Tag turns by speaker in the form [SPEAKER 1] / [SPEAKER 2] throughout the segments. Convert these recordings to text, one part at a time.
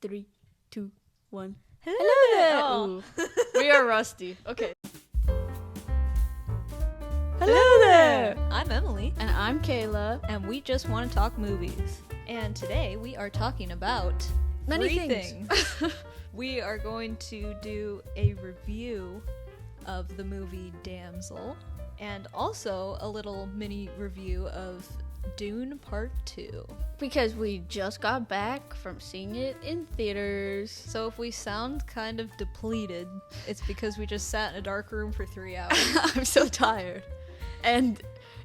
[SPEAKER 1] 3, 2, 1.
[SPEAKER 2] Hello there.
[SPEAKER 1] Oh. We are rusty. Okay.
[SPEAKER 2] Hello there. I'm Emily.
[SPEAKER 1] And I'm Kayla.
[SPEAKER 2] And we just want to talk movies. And today we are talking about
[SPEAKER 1] Many
[SPEAKER 2] three
[SPEAKER 1] things.
[SPEAKER 2] We are going to do a review of the movie Damsel. And also a little mini review of Dune Part 2.
[SPEAKER 1] Because we just got back from seeing it in theaters.
[SPEAKER 2] So if we sound kind of depleted, it's because we just sat in a dark room for 3 hours.
[SPEAKER 1] I'm so tired. And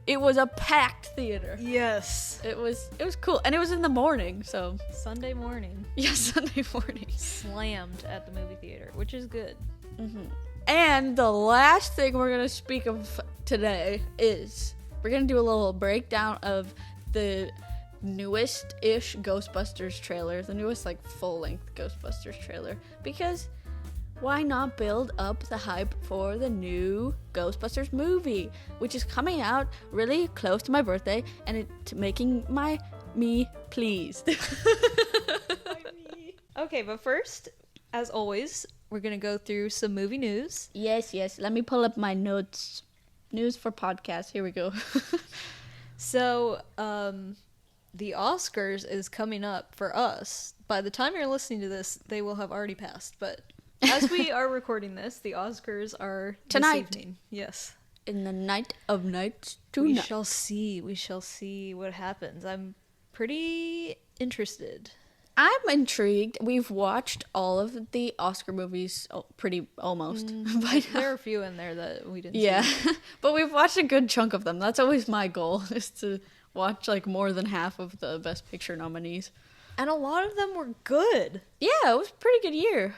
[SPEAKER 1] it was a packed theater.
[SPEAKER 2] Yes.
[SPEAKER 1] It was cool. And it was in the morning, so.
[SPEAKER 2] Sunday morning.
[SPEAKER 1] Yeah, Sunday morning.
[SPEAKER 2] Slammed at the movie theater, which is good.
[SPEAKER 1] Mm-hmm. And the last thing we're going to speak of today is we're going to do a little breakdown of the newest-ish Ghostbusters trailer. The newest, full-length Ghostbusters trailer. Because why not build up the hype for the new Ghostbusters movie, which is coming out really close to my birthday, and it's making me pleased.
[SPEAKER 2] Okay, but first, as always, we're going to go through some movie news.
[SPEAKER 1] Yes. Let me pull up my notes. News for podcast. Here we go.
[SPEAKER 2] So, the Oscars is coming up for us. By the time you're listening to this, they will have already passed. But as we are recording this, the Oscars are
[SPEAKER 1] tonight.
[SPEAKER 2] This evening. Yes.
[SPEAKER 1] In the night of nights
[SPEAKER 2] We
[SPEAKER 1] tonight.
[SPEAKER 2] shall see. We shall see what happens. I'm pretty interested.
[SPEAKER 1] I'm intrigued. We've watched all of the Oscar movies almost. By now.
[SPEAKER 2] There are a few in there that we didn't
[SPEAKER 1] Yeah.
[SPEAKER 2] see.
[SPEAKER 1] But we've watched a good chunk of them. That's always my goal, is to watch more than half of the Best Picture nominees.
[SPEAKER 2] And a lot of them were good.
[SPEAKER 1] Yeah, it was a pretty good year.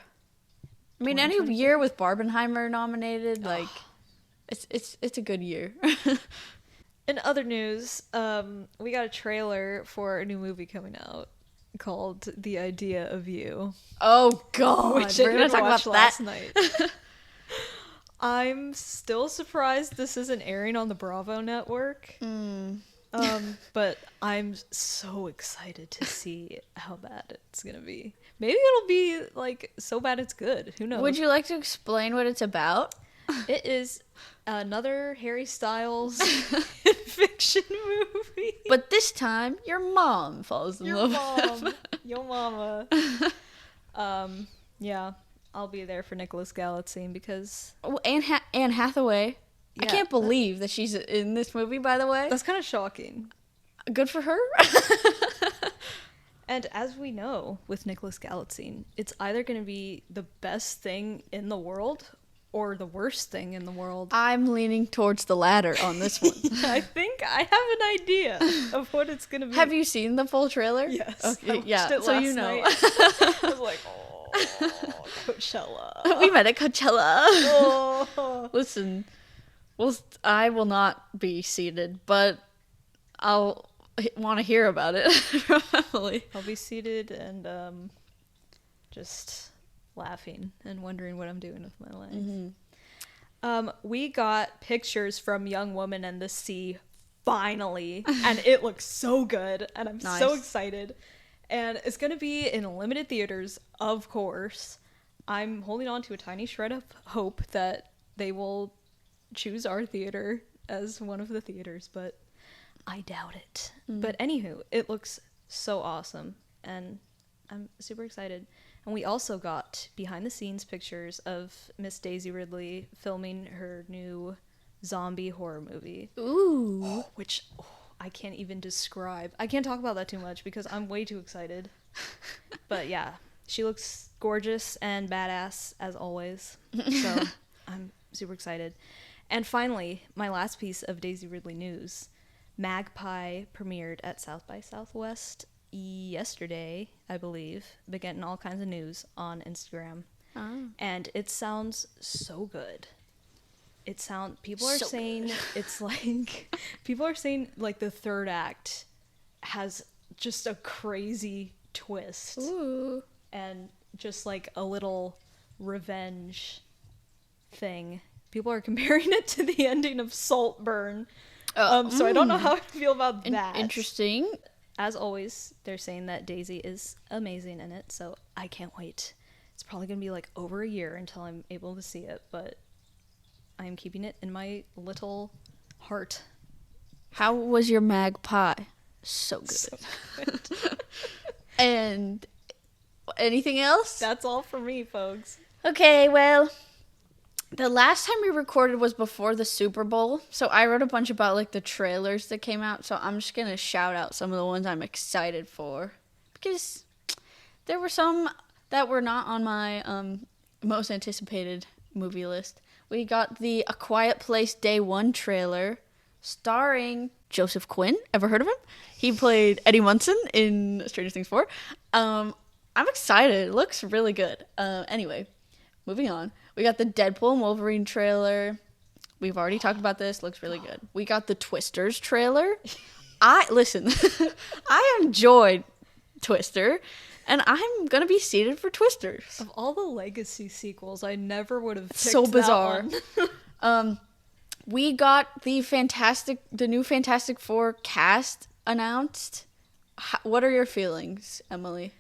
[SPEAKER 1] I mean, any
[SPEAKER 2] 2022?
[SPEAKER 1] year with Barbenheimer nominated, it's a good year.
[SPEAKER 2] In other news, we got a trailer for a new movie coming out called The Idea of You.
[SPEAKER 1] Oh God,
[SPEAKER 2] Which
[SPEAKER 1] we're
[SPEAKER 2] I
[SPEAKER 1] gonna
[SPEAKER 2] did
[SPEAKER 1] talk
[SPEAKER 2] watch
[SPEAKER 1] about
[SPEAKER 2] last
[SPEAKER 1] that
[SPEAKER 2] night. I'm still surprised this isn't airing on the Bravo network. But I'm so excited to see how bad it's gonna be. Maybe it'll be so bad it's good. Who knows?
[SPEAKER 1] Would you like to explain what it's about?
[SPEAKER 2] It is another Harry Styles fiction movie.
[SPEAKER 1] But this time, your mom falls in love.
[SPEAKER 2] Your mama. Yeah, I'll be there for Nicholas Galitzine because
[SPEAKER 1] Oh, Anne Hathaway. I
[SPEAKER 2] Yeah,
[SPEAKER 1] can't believe that she's in this movie, by the way.
[SPEAKER 2] that's kind of shocking.
[SPEAKER 1] Good for her.
[SPEAKER 2] And as we know with Nicholas Galitzine, it's either going to be the best thing in the world or the worst thing in the world.
[SPEAKER 1] I'm leaning towards the latter on this one.
[SPEAKER 2] I think I have an idea of what it's going to be.
[SPEAKER 1] Have you seen the full trailer?
[SPEAKER 2] Yes.
[SPEAKER 1] Okay,
[SPEAKER 2] I watched
[SPEAKER 1] yeah,
[SPEAKER 2] it
[SPEAKER 1] so
[SPEAKER 2] last
[SPEAKER 1] you know.
[SPEAKER 2] night. I was like, oh, Coachella.
[SPEAKER 1] We met at Coachella.
[SPEAKER 2] Oh.
[SPEAKER 1] Listen, I will not be seated, but I'll want to hear about it from Emily.
[SPEAKER 2] I'll be seated and just laughing and wondering what I'm doing with my life.
[SPEAKER 1] Mm-hmm.
[SPEAKER 2] We got pictures from Young Woman and the Sea finally, and it looks so good, and I'm so
[SPEAKER 1] Nice.
[SPEAKER 2] excited. And it's going to be in limited theaters, of course. I'm holding on to a tiny shred of hope that they will choose our theater as one of the theaters, but I doubt it. But anywho, it looks so awesome, and I'm super excited. And we also got behind-the-scenes pictures of Miss Daisy Ridley filming her new zombie horror movie.
[SPEAKER 1] Ooh.
[SPEAKER 2] Which I can't even describe. I can't talk about that too much because I'm way too excited. But yeah, she looks gorgeous and badass as always. So I'm super excited. And finally, my last piece of Daisy Ridley news. Magpie premiered at South by Southwest yesterday, I believe. Been getting all kinds of news on Instagram.
[SPEAKER 1] Oh.
[SPEAKER 2] And it sounds so good. People are
[SPEAKER 1] So
[SPEAKER 2] saying
[SPEAKER 1] good.
[SPEAKER 2] it's people are saying the third act has just a crazy twist.
[SPEAKER 1] Ooh.
[SPEAKER 2] And just a little revenge thing. People are comparing it to the ending of Saltburn. So I don't know how I feel about that.
[SPEAKER 1] Interesting.
[SPEAKER 2] as always, they're saying that Daisy is amazing in it, so I can't wait. It's probably going to be like over a year until I'm able to see it, but I am keeping it in my little heart.
[SPEAKER 1] How was your magpie? So good.
[SPEAKER 2] So good.
[SPEAKER 1] And anything else?
[SPEAKER 2] That's all for me, folks.
[SPEAKER 1] Okay, well, the last time we recorded was before the Super Bowl, so I wrote a bunch about like the trailers that came out, so I'm just gonna shout out some of the ones I'm excited for, because there were some that were not on my most anticipated movie list. We got the A Quiet Place Day 1 trailer, starring Joseph Quinn. Ever heard of him? He played Eddie Munson in Stranger Things 4. I'm excited. It looks really good. Anyway, moving on. We got the Deadpool and Wolverine trailer. We've already talked about this. Looks really good. We got the Twisters trailer. I enjoyed Twister, and I'm gonna be seated for Twisters.
[SPEAKER 2] Of all the Legacy sequels, I never would have picked
[SPEAKER 1] So bizarre.
[SPEAKER 2] that one.
[SPEAKER 1] We got the new Fantastic Four cast announced. What are your feelings, Emily?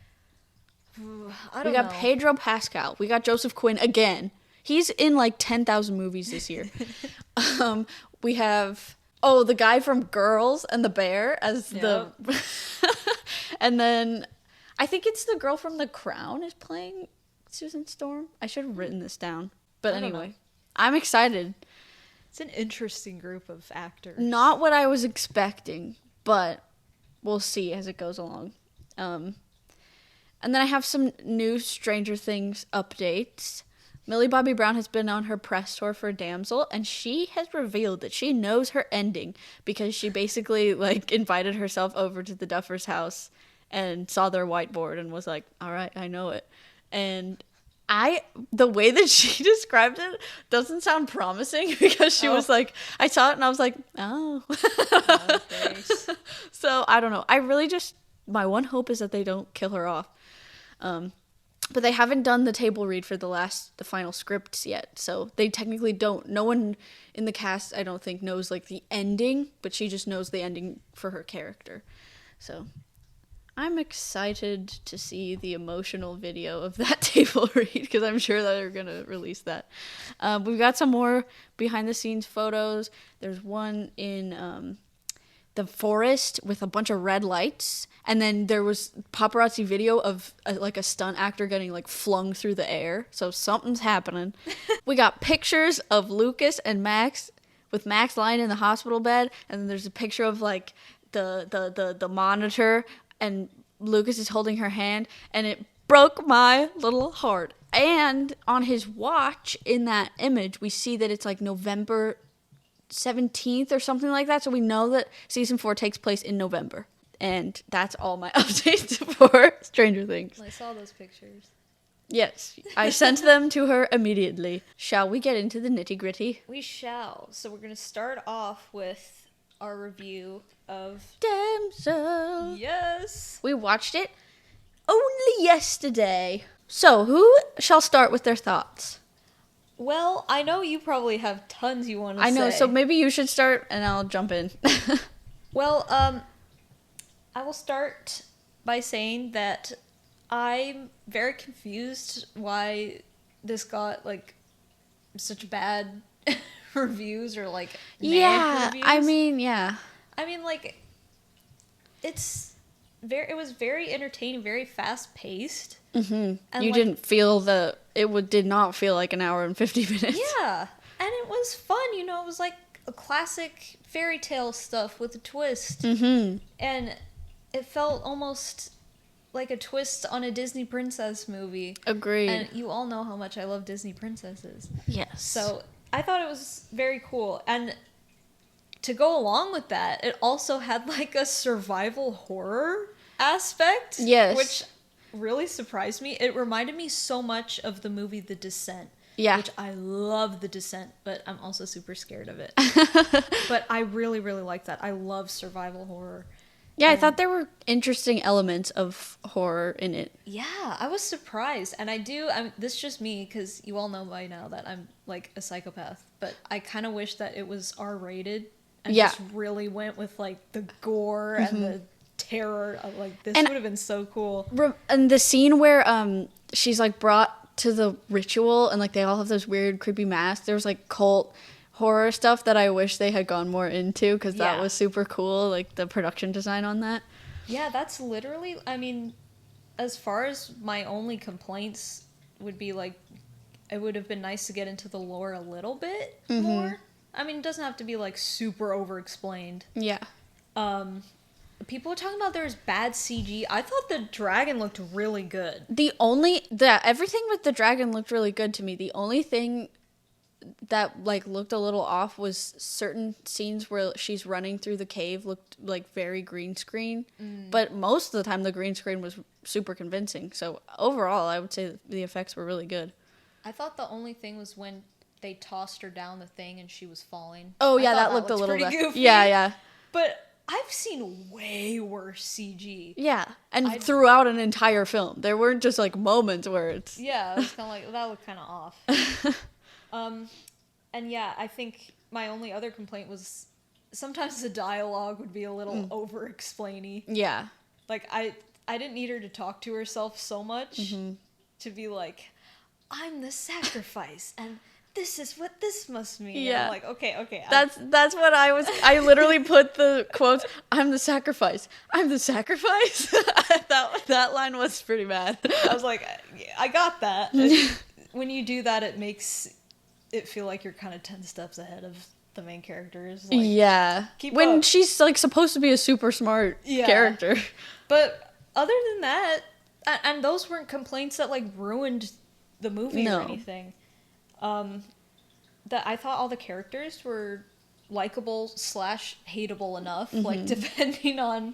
[SPEAKER 2] I
[SPEAKER 1] We
[SPEAKER 2] don't
[SPEAKER 1] got
[SPEAKER 2] know.
[SPEAKER 1] Pedro Pascal. We got Joseph Quinn again. He's in like 10,000 movies this year. We have the guy from Girls and the bear as the and then I think it's the girl from The Crown is playing Susan Storm. I should have written this down. But
[SPEAKER 2] I don't
[SPEAKER 1] anyway,
[SPEAKER 2] know.
[SPEAKER 1] I'm excited.
[SPEAKER 2] It's an interesting group of actors.
[SPEAKER 1] Not what I was expecting, but we'll see as it goes along. And then I have some new Stranger Things updates. Millie Bobby Brown has been on her press tour for Damsel, and she has revealed that she knows her ending because she basically like invited herself over to the Duffers' house and saw their whiteboard and was like, "All right, I know it." And the way that she described it doesn't sound promising because she was like, I saw it and I was like, oh. So I don't know. I really just, my one hope is that they don't kill her off. But they haven't done the table read for the final scripts yet. So they technically don't, no one in the cast, I don't think, knows like the ending, but she just knows the ending for her character. So I'm excited to see the emotional video of that table read because I'm sure that they're going to release that. We've got some more behind the scenes photos. There's one in the forest with a bunch of red lights. And then there was paparazzi video of a stunt actor getting like flung through the air. So something's happening. We got pictures of Lucas and Max with Max lying in the hospital bed. And then there's a picture of like the monitor and Lucas is holding her hand, and it broke my little heart. And on his watch in that image, we see that it's like November 17th or something like that. So we know that season 4 takes place in November. And that's all my updates for Stranger Things.
[SPEAKER 2] I saw those pictures.
[SPEAKER 1] Yes, I sent them to her immediately. Shall we get into the nitty-gritty?
[SPEAKER 2] We shall. So we're going to start off with our review of
[SPEAKER 1] Damsel.
[SPEAKER 2] Yes.
[SPEAKER 1] We watched it only yesterday. So, who shall start with their thoughts?
[SPEAKER 2] Well, I know you probably have tons you want to say.
[SPEAKER 1] I know, so maybe you should start and I'll jump in.
[SPEAKER 2] Well, I will start by saying that I'm very confused why this got like such bad reviews or like reviews.
[SPEAKER 1] I mean,
[SPEAKER 2] like it was very entertaining, very fast paced.
[SPEAKER 1] Mm-hmm.
[SPEAKER 2] And
[SPEAKER 1] you
[SPEAKER 2] like,
[SPEAKER 1] didn't feel did not feel like an hour and 50 minutes.
[SPEAKER 2] Yeah, and it was fun. It was like a classic fairy tale stuff with a twist.
[SPEAKER 1] Mm-hmm.
[SPEAKER 2] And it felt almost like a twist on a Disney princess movie.
[SPEAKER 1] Agreed.
[SPEAKER 2] And you all know how much I love Disney princesses.
[SPEAKER 1] Yes.
[SPEAKER 2] So I thought it was very cool. And to go along with that, it also had like a survival horror aspect.
[SPEAKER 1] Yes.
[SPEAKER 2] Which really surprised me. It reminded me so much of the movie The Descent.
[SPEAKER 1] Yeah.
[SPEAKER 2] Which I love The Descent, but I'm also super scared of it. But I really, really like that. I love survival horror.
[SPEAKER 1] Yeah, I thought there were interesting elements of horror in it.
[SPEAKER 2] Yeah, I was surprised. And this is just me, because you all know by now that I'm like a psychopath. But I kind of wish that it was R-rated and just really went with like the gore and the terror. Like, this
[SPEAKER 1] And-
[SPEAKER 2] would have been so cool.
[SPEAKER 1] And the scene where she's like brought to the ritual and like they all have those weird creepy masks. There was like cult horror stuff that I wish they had gone more into, because that
[SPEAKER 2] Yeah.
[SPEAKER 1] was super cool, like the production design on that.
[SPEAKER 2] Yeah, that's literally, I mean, as far as my only complaints would be, like, it would have been nice to get into the lore a little bit more. I mean, it doesn't have to be, like, super over-explained.
[SPEAKER 1] Yeah.
[SPEAKER 2] People were talking about there's bad CG. I thought the dragon looked really good.
[SPEAKER 1] Everything with the dragon looked really good to me. The only thing that like looked a little off was certain scenes where she's running through the cave looked like very green screen, but most of the time the green screen was super convincing. So overall, I would say the effects were really good.
[SPEAKER 2] I thought the only thing was when they tossed her down the thing and she was falling.
[SPEAKER 1] Oh
[SPEAKER 2] I
[SPEAKER 1] yeah,
[SPEAKER 2] thought
[SPEAKER 1] that looked a little
[SPEAKER 2] pretty
[SPEAKER 1] bit.
[SPEAKER 2] goofy.
[SPEAKER 1] Yeah.
[SPEAKER 2] But I've seen way worse CG.
[SPEAKER 1] Yeah, and throughout an entire film, there weren't just like moments where it's.
[SPEAKER 2] Yeah, it was kind of like, that looked kind of off. And yeah, I think my only other complaint was sometimes the dialogue would be a little over-explainy.
[SPEAKER 1] Yeah.
[SPEAKER 2] Like, I didn't need her to talk to herself so much to be like, I'm the sacrifice, and this is what this must mean.
[SPEAKER 1] Yeah.
[SPEAKER 2] I'm like, okay.
[SPEAKER 1] That's what I was. I literally put the quotes. I'm the sacrifice. I'm the sacrifice. that line was pretty bad.
[SPEAKER 2] I was like, I got that. When you do that, it makes it feel like you're kind of 10 steps ahead of the main characters. Like,
[SPEAKER 1] yeah.
[SPEAKER 2] keep
[SPEAKER 1] When
[SPEAKER 2] up.
[SPEAKER 1] she's like supposed to be a super smart character.
[SPEAKER 2] But other than that, and those weren't complaints that like ruined the movie or anything. That I thought all the characters were likable / hateable enough. Like, depending on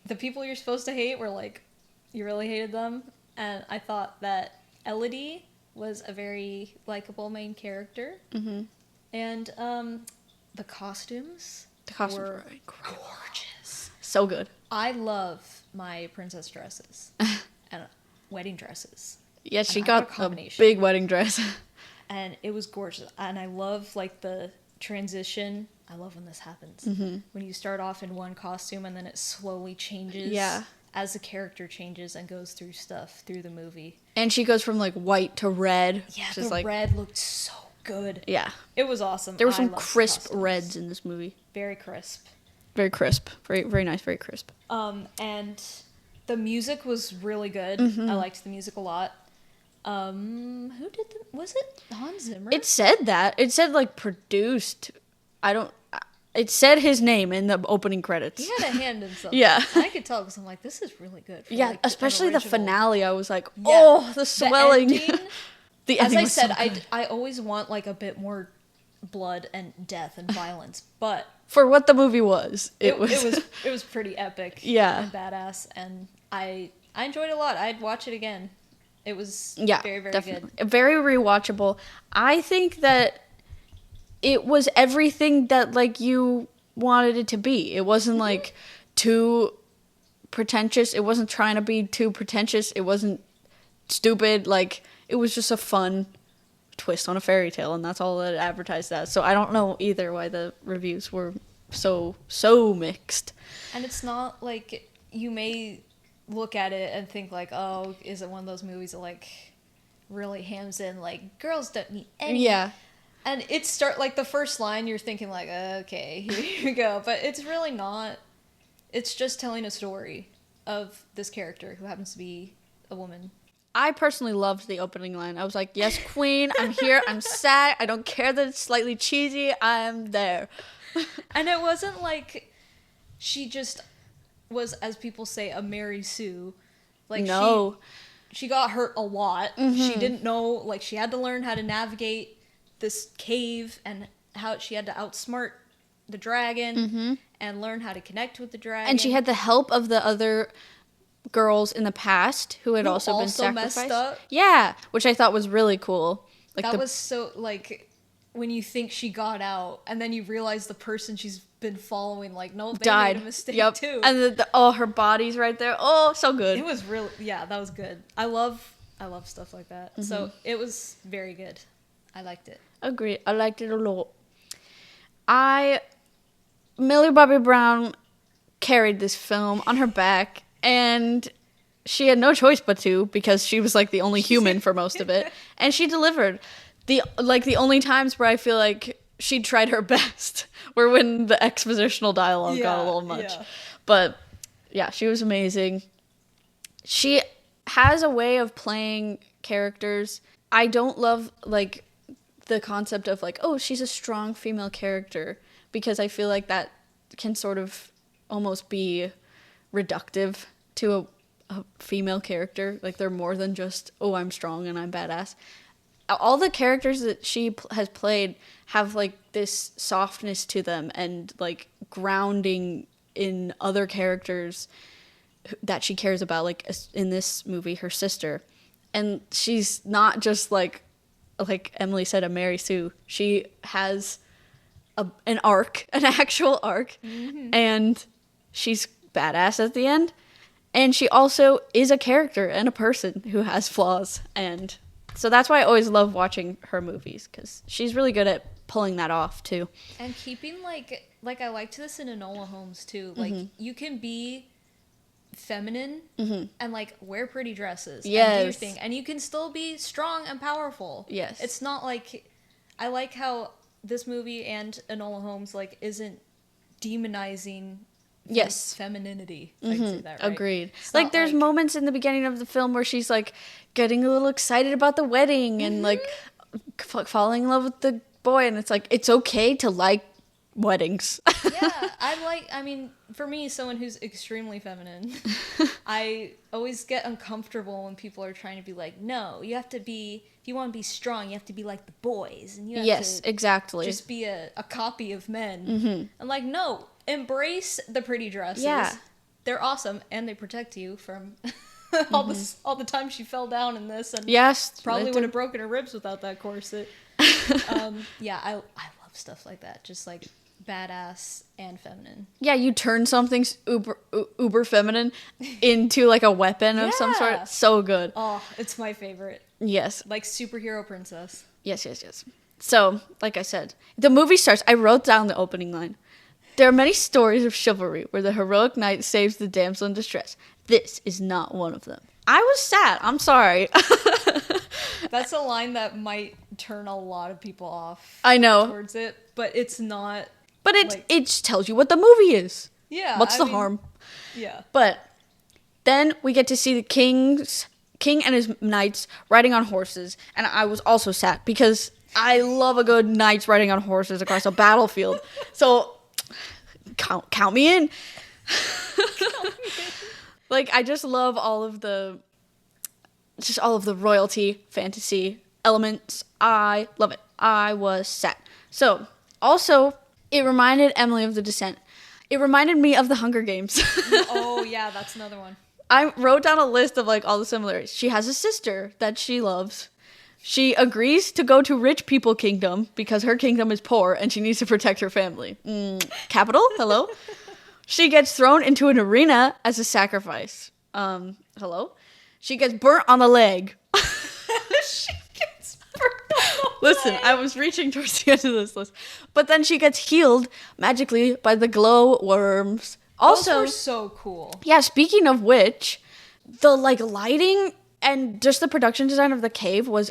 [SPEAKER 2] the people you're supposed to hate, were like, you really hated them. And I thought that Elodie was a very likable main character. And the costumes were gorgeous.
[SPEAKER 1] So good.
[SPEAKER 2] I love my princess dresses and wedding dresses.
[SPEAKER 1] Yeah, she
[SPEAKER 2] And I
[SPEAKER 1] got
[SPEAKER 2] got a
[SPEAKER 1] a
[SPEAKER 2] combination.
[SPEAKER 1] big wedding dress.
[SPEAKER 2] And it was gorgeous. And I love, like, the transition. I love when this happens. When you start off in one costume and then it slowly changes.
[SPEAKER 1] Yeah.
[SPEAKER 2] As the character changes and goes through stuff through the movie.
[SPEAKER 1] And she goes from like white to red.
[SPEAKER 2] Yeah,
[SPEAKER 1] Just
[SPEAKER 2] the
[SPEAKER 1] like,
[SPEAKER 2] red looked so good.
[SPEAKER 1] Yeah.
[SPEAKER 2] It was awesome.
[SPEAKER 1] There were
[SPEAKER 2] I
[SPEAKER 1] some
[SPEAKER 2] loved the
[SPEAKER 1] crisp
[SPEAKER 2] costumes.
[SPEAKER 1] reds in this movie.
[SPEAKER 2] Very crisp.
[SPEAKER 1] Very crisp. Very, very nice. Very crisp.
[SPEAKER 2] And the music was really good. I liked the music a lot. Who did was it Hans Zimmer?
[SPEAKER 1] It said that. It said like produced. It said his name in the opening credits.
[SPEAKER 2] He had a hand in something.
[SPEAKER 1] Yeah.
[SPEAKER 2] I could tell because I'm like, this is really good. For,
[SPEAKER 1] Yeah,
[SPEAKER 2] like,
[SPEAKER 1] especially
[SPEAKER 2] an
[SPEAKER 1] the
[SPEAKER 2] original.
[SPEAKER 1] finale. I was like,
[SPEAKER 2] Yeah.
[SPEAKER 1] oh, the
[SPEAKER 2] The
[SPEAKER 1] swelling.
[SPEAKER 2] ending,
[SPEAKER 1] The
[SPEAKER 2] as
[SPEAKER 1] ending
[SPEAKER 2] I
[SPEAKER 1] was
[SPEAKER 2] said,
[SPEAKER 1] so good.
[SPEAKER 2] I always want like a bit more blood and death and violence, but
[SPEAKER 1] For what the movie was, it was.
[SPEAKER 2] it was pretty epic.
[SPEAKER 1] Yeah.
[SPEAKER 2] And badass, and I enjoyed it a lot. I'd watch it again. It was very, very
[SPEAKER 1] definitely.
[SPEAKER 2] good.
[SPEAKER 1] Very rewatchable. I think that it was everything that like you wanted it to be. It wasn't like too pretentious. It wasn't trying to be too pretentious. It wasn't stupid. Like, it was just a fun twist on a fairy tale, and that's all that it advertised as. So I don't know either why the reviews were so mixed.
[SPEAKER 2] And it's not like you may look at it and think like, oh, is it one of those movies that like really hams in like girls don't need any.
[SPEAKER 1] Yeah.
[SPEAKER 2] And it start like the first line you're thinking like, okay, here we go. But it's really not. It's just telling a story of this character who happens to be a woman.
[SPEAKER 1] I personally loved the opening line. I was like, yes, queen, I'm here, I'm sad, I don't care that it's slightly cheesy, I'm there.
[SPEAKER 2] And it wasn't like she just was, as people say, a Mary Sue. Like,
[SPEAKER 1] no.
[SPEAKER 2] She got hurt a lot. She didn't know, like, she had to learn how to navigate this cave and how she had to outsmart the dragon and learn how to connect with the dragon.
[SPEAKER 1] And she had the help of the other girls in the past who had also been sacrificed.
[SPEAKER 2] Messed up.
[SPEAKER 1] Yeah, which I thought was really cool. Like
[SPEAKER 2] That was so, like, when you think she got out and then you realize the person she's been following, like, no, they
[SPEAKER 1] died.
[SPEAKER 2] made a mistake
[SPEAKER 1] Yep.
[SPEAKER 2] too.
[SPEAKER 1] And her body's right there. Oh, so good.
[SPEAKER 2] It was really, yeah, that was good. I love stuff like that. So it was very good. I liked it.
[SPEAKER 1] Agree. I liked it a lot. Millie Bobby Brown carried this film on her back, and she had no choice but to, because she was like the only human for most of it, and she delivered. The only times where I feel like she tried her best were when the expositional dialogue got a little much. Yeah. But yeah, she was amazing. She has a way of playing characters. I don't love like the concept of like, oh, she's a strong female character, because I feel like that can sort of almost be reductive to a female character. Like, they're more than just, oh, I'm strong and I'm badass. All the characters that she has played have like this softness to them and like grounding in other characters that she cares about, like in this movie, her sister. And she's not just like Emily said, a Mary Sue. She has an arc, an actual arc, and she's badass at the end. And she also is a character and a person who has flaws. And so that's why I always love watching her movies, because she's really good at pulling that off too. And
[SPEAKER 2] keeping like I liked this in Enola Holmes too. Like, you can be feminine and like wear pretty dresses and do your thing, and you can still be strong and powerful. Yes, it's not like, I like how this movie and Enola Holmes like isn't demonizing femininity. If I can say that right.
[SPEAKER 1] Agreed. Like, there's moments in the beginning of the film where she's like getting a little excited about the wedding and like falling in love with the boy, and it's like, it's okay to like weddings.
[SPEAKER 2] Yeah, I mean, for me, someone who's extremely feminine, I always get uncomfortable when people are trying to be like, no, you have to be, if you want to be strong, you have to be like the boys, and you have to
[SPEAKER 1] exactly
[SPEAKER 2] just be a copy of men. And like, no, embrace the pretty dresses. Yeah, they're awesome, and they protect you from all the time she fell down in this, and probably would have broken her ribs without that corset. Yeah, I love stuff like that, just like badass and feminine.
[SPEAKER 1] Yeah, you turn something uber feminine into like a weapon of some sort. So good.
[SPEAKER 2] Oh, it's my favorite.
[SPEAKER 1] Yes.
[SPEAKER 2] Like superhero princess.
[SPEAKER 1] Yes. So, like I said, the movie starts. I wrote down the opening line. There are many stories of chivalry where the heroic knight saves the damsel in distress. This is not one of them. I was sad. I'm sorry.
[SPEAKER 2] That's a line that might turn a lot of people off.
[SPEAKER 1] I know.
[SPEAKER 2] Towards it, but it's not.
[SPEAKER 1] But it just tells you what the movie is.
[SPEAKER 2] Yeah.
[SPEAKER 1] What's the harm?
[SPEAKER 2] Yeah.
[SPEAKER 1] But then we get to see the king and his knights riding on horses, and I was also sad because I love a good knights riding on horses across a battlefield. So count me in. Like, I just love all of the royalty fantasy elements. I love it. I was sad. So, also, it reminded Emily of The Descent. It reminded me of The Hunger Games.
[SPEAKER 2] Oh, yeah, that's another one.
[SPEAKER 1] I wrote down a list of, like, all the similarities. She has a sister that she loves. She agrees to go to rich people kingdom because her kingdom is poor and she needs to protect her family. Capital? Hello? She gets thrown into an arena as a sacrifice. Hello? She gets burnt on the leg.
[SPEAKER 2] She gets burnt on the
[SPEAKER 1] Listen,
[SPEAKER 2] leg.
[SPEAKER 1] I was reaching towards the end of this list. But then she gets healed magically by the glow worms. Also,
[SPEAKER 2] those were so cool.
[SPEAKER 1] Yeah, speaking of which, the like lighting and just the production design of the cave was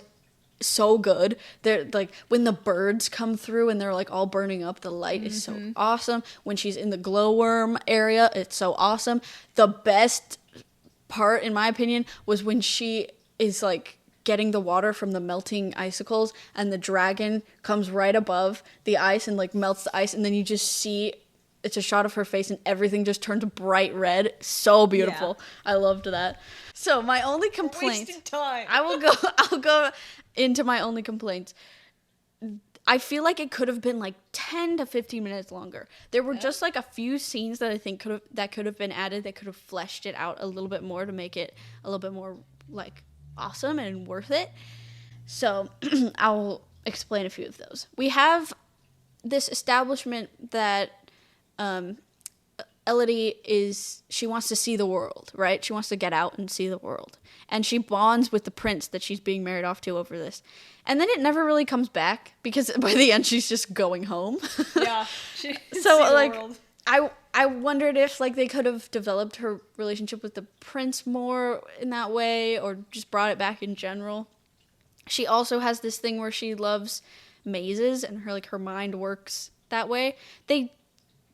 [SPEAKER 1] so good. They're like, when the birds come through and they're like all burning up, the light is so awesome. When she's in the glowworm area, it's so awesome. The best part, in my opinion, was when she is like getting the water from the melting icicles and the dragon comes right above the ice and like melts the ice, and then you just see it's a shot of her face and everything just turns bright red. So beautiful. Yeah. I loved that. So my only complaint,
[SPEAKER 2] wasting time.
[SPEAKER 1] I'll go into my only complaints. I feel like it could have been like 10 to 15 minutes longer. There were just like a few scenes that I think could have been added, that could have fleshed it out a little bit more to make it a little bit more like awesome and worth it. So I'll explain a few of those. We have this establishment that Elodie she wants to see the world, right? She wants to get out and see the world. And she bonds with the prince that she's being married off to over this. And then it never really comes back because by the end she's just going home.
[SPEAKER 2] Yeah.
[SPEAKER 1] So like I wondered if like they could have developed her relationship with the prince more in that way, or just brought it back in general. She also has this thing where she loves mazes, and her mind works that way. They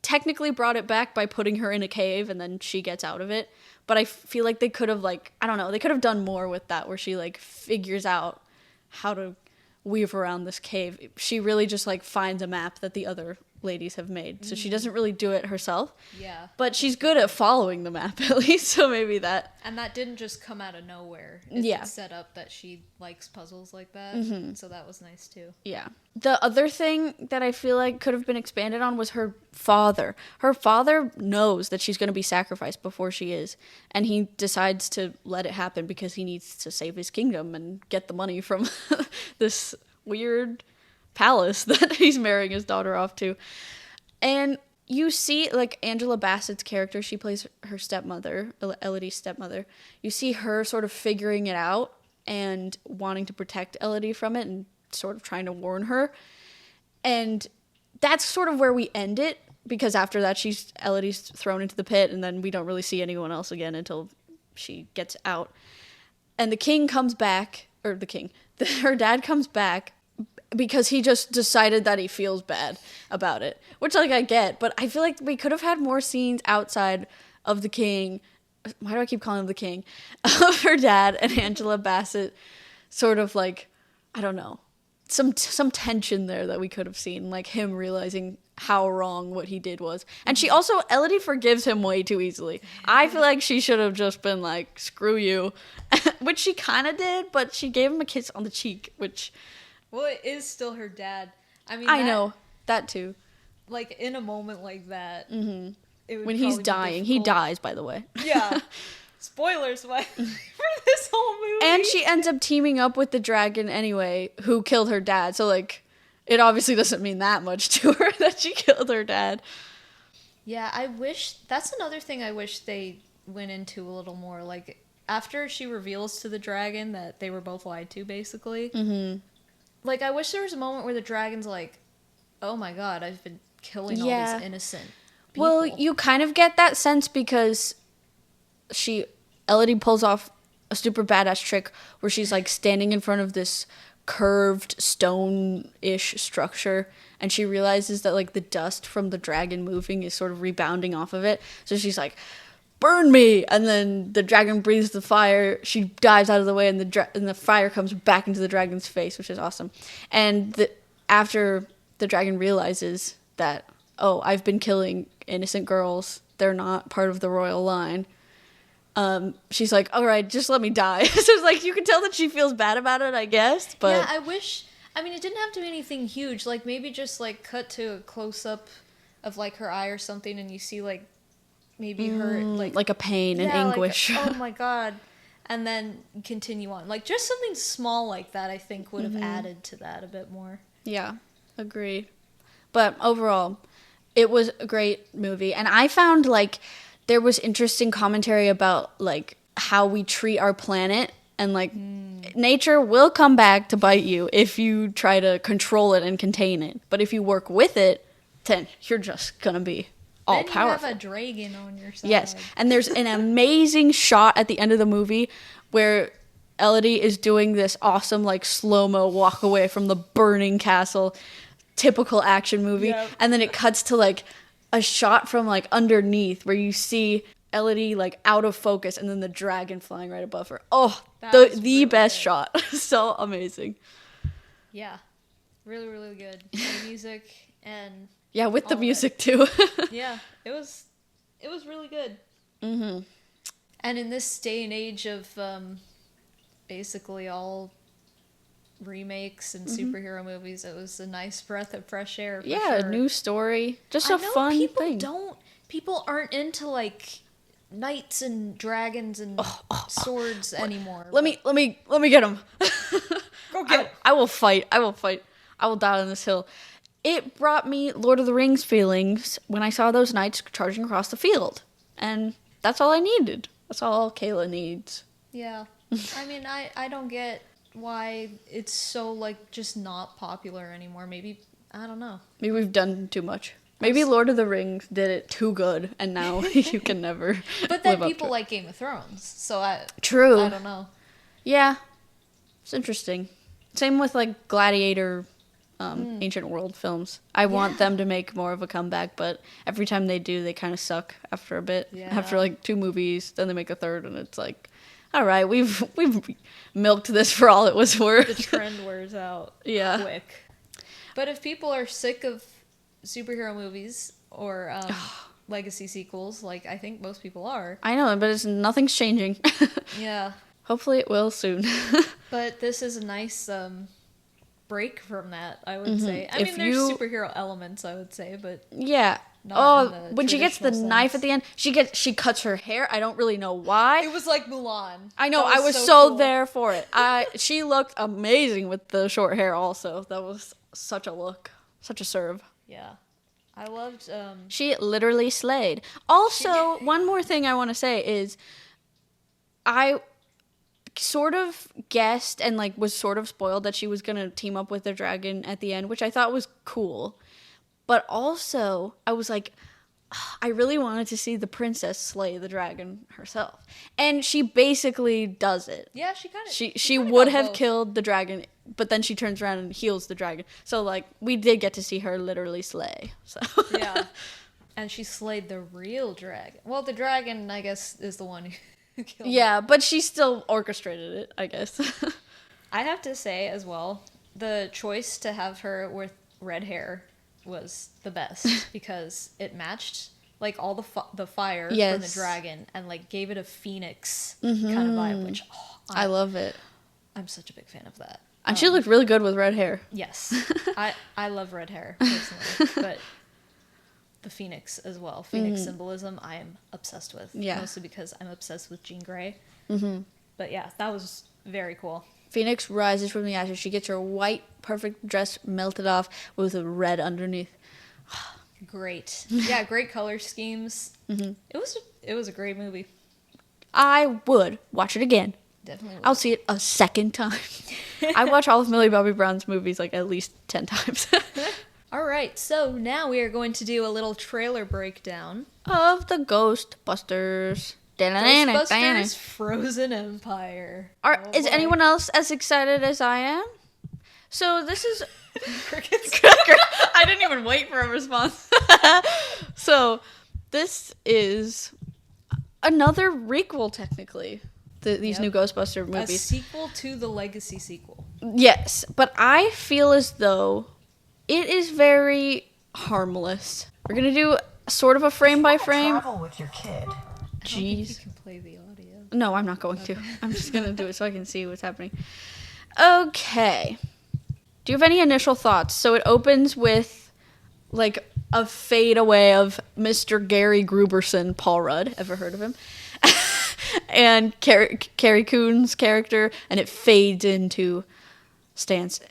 [SPEAKER 1] technically brought it back by putting her in a cave and then she gets out of it. But I feel like they could have I don't know, they could have done more with that, where she figures out how to weave around this cave. She really just finds a map that the other ladies have made. So she doesn't really do it herself.
[SPEAKER 2] Yeah.
[SPEAKER 1] But she's good at following the map at least, so maybe that.
[SPEAKER 2] And that didn't just come out of nowhere. It's set up that she likes puzzles like that. Mm-hmm. So that was nice too.
[SPEAKER 1] Yeah. The other thing that I feel like could have been expanded on was her father. Her father knows that she's going to be sacrificed before she is, and he decides to let it happen because he needs to save his kingdom and get the money from this weird palace that he's marrying his daughter off to. And you see Angela Bassett's character, she plays her stepmother, Elodie's stepmother. You see her sort of figuring it out and wanting to protect Elodie from it and sort of trying to warn her. And that's sort of where we end it, because after that Elodie's thrown into the pit, and then we don't really see anyone else again until she gets out. And the king comes back, or her dad comes back, because he just decided that he feels bad about it, which I get, but I feel like we could have had more scenes outside of the king. Why do I keep calling him the king? Of her dad and Angela Bassett, sort of I don't know, some tension there that we could have seen, him realizing how wrong what he did was. And Elodie forgives him way too easily. I feel like she should have just been screw you, which she kind of did, but she gave him a kiss on the cheek, which...
[SPEAKER 2] Well, it is still her dad.
[SPEAKER 1] I know that too.
[SPEAKER 2] In a moment like that,
[SPEAKER 1] when he's dying, he dies. By the way.
[SPEAKER 2] Yeah. Spoilers, for this whole movie.
[SPEAKER 1] And she ends up teaming up with the dragon anyway, who killed her dad. So it obviously doesn't mean that much to her that she killed her dad.
[SPEAKER 2] Yeah, that's another thing I wish they went into a little more. After she reveals to the dragon that they were both lied to, basically. Mm-hmm. I wish there was a moment where the dragon's oh my god, I've been killing all these innocent people.
[SPEAKER 1] Well, you kind of get that sense because Elodie pulls off a super badass trick where she's standing in front of this curved stone-ish structure, and she realizes that the dust from the dragon moving is sort of rebounding off of it. So she's burn me, and then the dragon breathes the fire. She dives out of the way, and the fire comes back into the dragon's face, which is awesome. And after the dragon realizes that, oh, I've been killing innocent girls, they're not part of the royal line, she's all right, just let me die. So it's you can tell that she feels bad about it, I guess. But
[SPEAKER 2] yeah, it didn't have to be anything huge. Maybe just cut to a close up of her eye or something, and you see maybe her
[SPEAKER 1] a pain and anguish.
[SPEAKER 2] Oh my god. And then continue on. Just something small like that, I think would have added to that a bit more.
[SPEAKER 1] Yeah, agreed. But overall, it was a great movie, and I found there was interesting commentary about how we treat our planet, and nature will come back to bite you if you try to control it and contain it. But if you work with it, then you're just gonna be all powerful.
[SPEAKER 2] You have a dragon on your side.
[SPEAKER 1] Yes, and there's an amazing shot at the end of the movie where Elodie is doing this awesome slow-mo walk away from the burning castle, typical action movie, and then it cuts to a shot from underneath where you see Elodie out of focus, and then the dragon flying right above her. Oh, the really best good shot. So amazing.
[SPEAKER 2] Yeah, really, really good. The music and.
[SPEAKER 1] Yeah, with the music too.
[SPEAKER 2] Yeah, it was really good. Mm-hmm. And in this day and age of basically all remakes and superhero movies, it was a nice breath of fresh air. For sure.
[SPEAKER 1] New story, just a fun thing.
[SPEAKER 2] People aren't into knights and dragons and swords anymore.
[SPEAKER 1] Let me get him.
[SPEAKER 2] Go get him.
[SPEAKER 1] I will fight. I will die on this hill. It brought me Lord of the Rings feelings when I saw those knights charging across the field. And that's all I needed. That's all Kayla needs.
[SPEAKER 2] Yeah. I don't get why it's so, just not popular anymore. Maybe, I don't know.
[SPEAKER 1] Maybe we've done too much. Maybe Lord of the Rings did it too good, and now you can never.
[SPEAKER 2] But then people like Game of Thrones, so
[SPEAKER 1] True.
[SPEAKER 2] I don't know.
[SPEAKER 1] Yeah, it's interesting. Same with like Gladiator, ancient world films. I want them to make more of a comeback, but every time they do, they kind of suck after a bit.
[SPEAKER 2] Yeah.
[SPEAKER 1] After like 2 movies, then they make a third, and it's like, all right, we've milked this for all it was worth.
[SPEAKER 2] The trend wears out quick. But if people are sick of superhero movies or legacy sequels, like I think most people are.
[SPEAKER 1] I know, but nothing's changing.
[SPEAKER 2] Yeah.
[SPEAKER 1] Hopefully it will soon.
[SPEAKER 2] But this is a nice break from that, I would say. I mean, there's superhero elements, I would say, but
[SPEAKER 1] yeah.
[SPEAKER 2] not
[SPEAKER 1] when she gets the knife at the end, she cuts her hair. I don't really know why.
[SPEAKER 2] It was like Mulan.
[SPEAKER 1] I know. I was so cool. There for it. She looked amazing with the short hair. Also, that was such a look, such a serve.
[SPEAKER 2] Yeah, I loved.
[SPEAKER 1] She literally slayed. Also, one more thing I want to say is, I sort of guessed and like was sort of spoiled that she was gonna team up with the dragon at the end, which I thought was cool. But also, I was like, I really wanted to see the princess slay the dragon herself, and she basically does it.
[SPEAKER 2] Yeah, she kind of.
[SPEAKER 1] She would have killed the dragon, but then she turns around and heals the dragon. So like, we did get to see her literally slay. So
[SPEAKER 2] yeah, and she slayed the real dragon. Well, the dragon, I guess, is the one who killed.
[SPEAKER 1] Yeah, but she still orchestrated it, I guess.
[SPEAKER 2] I have to say as well, the choice to have her with red hair was the best because it matched like all the fire from the dragon and like gave it a phoenix kind of vibe, which
[SPEAKER 1] I love it.
[SPEAKER 2] I'm such a big fan of that.
[SPEAKER 1] And she looked really good with red hair.
[SPEAKER 2] Yes. I love red hair personally, but the phoenix as well. Phoenix symbolism I am obsessed with.
[SPEAKER 1] Yeah.
[SPEAKER 2] Mostly because I'm obsessed with Jean Grey. Mm-hmm. But yeah, that was very cool.
[SPEAKER 1] Phoenix rises from the ashes. She gets her white, perfect dress melted off with a red underneath.
[SPEAKER 2] Great. Yeah, great color schemes. Mm-hmm. It was a great movie.
[SPEAKER 1] I would watch it again.
[SPEAKER 2] Definitely would.
[SPEAKER 1] I'll see it a second time. I watch all of Millie Bobby Brown's movies like at least 10 times.
[SPEAKER 2] All right, so now we are going to do a little trailer breakdown
[SPEAKER 1] of the Ghostbusters.
[SPEAKER 2] Ghostbusters Frozen Empire.
[SPEAKER 1] Is anyone else as excited as I am? So this is...
[SPEAKER 2] Crickets.
[SPEAKER 1] I didn't even wait for a response. So this is another requel, technically. These new Ghostbuster movies.
[SPEAKER 2] A sequel to the Legacy sequel.
[SPEAKER 1] Yes, but I feel as though it is very harmless. We're going to do sort of a frame by frame.
[SPEAKER 3] Travel with your kid.
[SPEAKER 2] Jeez. You can play the audio.
[SPEAKER 1] No, I'm not going to. I'm just going to do it so I can see what's happening. Okay. Do you have any initial thoughts? So it opens with, like, a fade away of Mr. Gary Gruberson, Paul Rudd. Ever heard of him? And Carrie Coon's character, and it fades into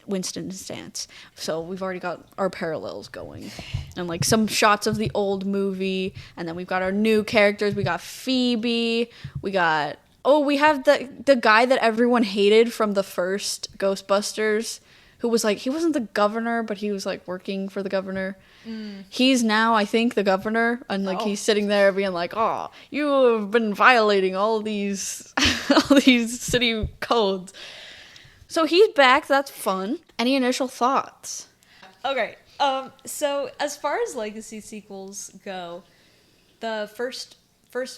[SPEAKER 1] Winston Stance. So we've already got our parallels going. And like some shots of the old movie, and then we've got our new characters. We got Phoebe, we have the guy that everyone hated from the first Ghostbusters, who was like, he wasn't the governor, but he was like working for the governor. He's now, I think, the governor, and like he's sitting there being like, "Oh, you have been violating all these city codes." So he's back. That's fun. Any initial thoughts?
[SPEAKER 2] Okay. So as far as legacy sequels go, the first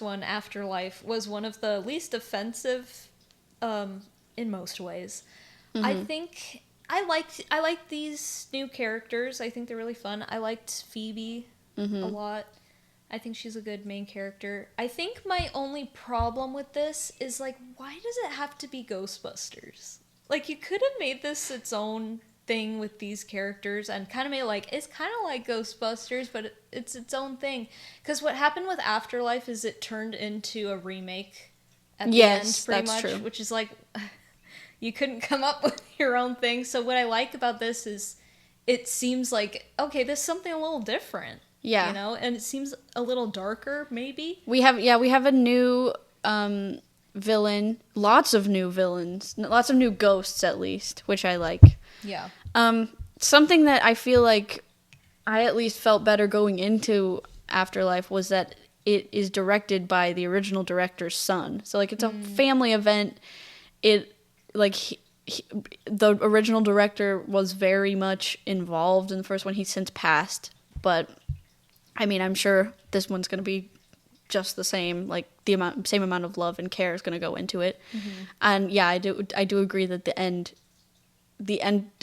[SPEAKER 2] one, Afterlife, was one of the least offensive, in most ways. Mm-hmm. I think I liked these new characters. I think they're really fun. I liked Phoebe a lot. I think she's a good main character. I think my only problem with this is, like, why does it have to be Ghostbusters? Like, you could have made this its own thing with these characters and kind of made, like, it's kind of like Ghostbusters, but it's its own thing. Because what happened with Afterlife is it turned into a remake at the end, pretty much. True. Which is, like, you couldn't come up with your own thing. So what I like about this is it seems like, okay, there's something a little different. Yeah. You know? And it seems a little darker, maybe.
[SPEAKER 1] We have a new villain. Lots of new villains. Lots of new ghosts, at least, which I like.
[SPEAKER 2] Yeah.
[SPEAKER 1] Something that I feel like I at least felt better going into Afterlife was that it is directed by the original director's son. So, like, it's a family event. It, like, the original director was very much involved in the first one. He's since passed. But, I mean, I'm sure this one's going to be just the same. Like, same amount of love and care is going to go into it. And, yeah, I do agree that the end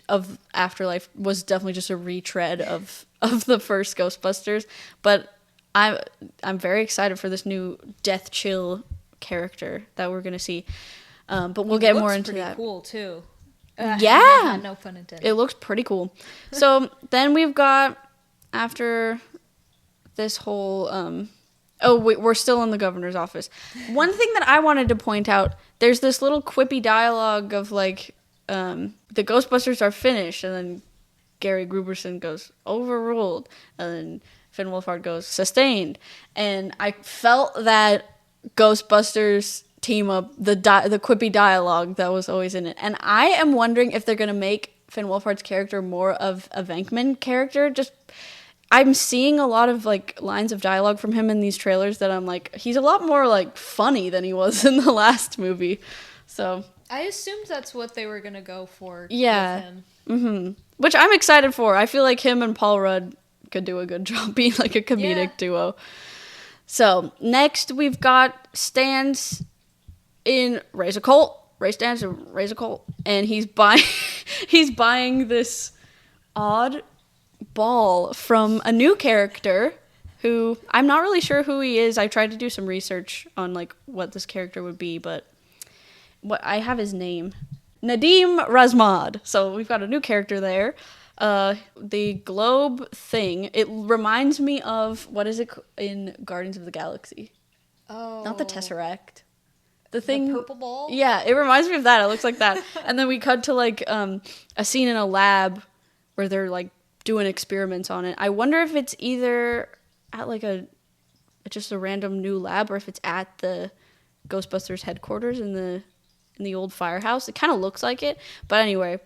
[SPEAKER 1] of Afterlife was definitely just a retread of the first Ghostbusters. But I'm very excited for this new Death Chill character that we're gonna see. But we'll get more into that.
[SPEAKER 2] It looks pretty cool too.
[SPEAKER 1] Yeah,
[SPEAKER 2] no pun intended.
[SPEAKER 1] It looks pretty cool. So then we've got, after this whole we're still in the governor's office. One thing that I wanted to point out, there's this little quippy dialogue of like, the Ghostbusters are finished, and then Gary Gruberson goes, overruled, and then Finn Wolfhard goes, sustained. And I felt that Ghostbusters team up, the quippy dialogue that was always in it. And I am wondering if they're going to make Finn Wolfhard's character more of a Venkman character. Just, I'm seeing a lot of like lines of dialogue from him in these trailers that I'm like, he's a lot more like funny than he was in the last movie. So
[SPEAKER 2] I assumed that's what they were going to go for.
[SPEAKER 1] Yeah.
[SPEAKER 2] With him.
[SPEAKER 1] Mm-hmm. Which I'm excited for. I feel like him and Paul Rudd could do a good job being like a comedic duo. So next we've got Stan's in Raise a Colt. Ray Stan's in Raise a Colt, and he's buying this odd ball from a new character who I'm not really sure who he is. I tried to do some research on like what this character would be, but what I have his name, Nadim Razmad. So we've got a new character there. The globe thing, it reminds me of, what is it in Guardians of the Galaxy?
[SPEAKER 2] Oh.
[SPEAKER 1] Not the Tesseract. The thing.
[SPEAKER 2] The purple ball?
[SPEAKER 1] Yeah, it reminds me of that. It looks like that. And then we cut to like a scene in a lab where they're like doing experiments on it. I wonder if it's either at like just a random new lab, or if it's at the Ghostbusters headquarters in the old firehouse. It kind of looks like it. But anyway,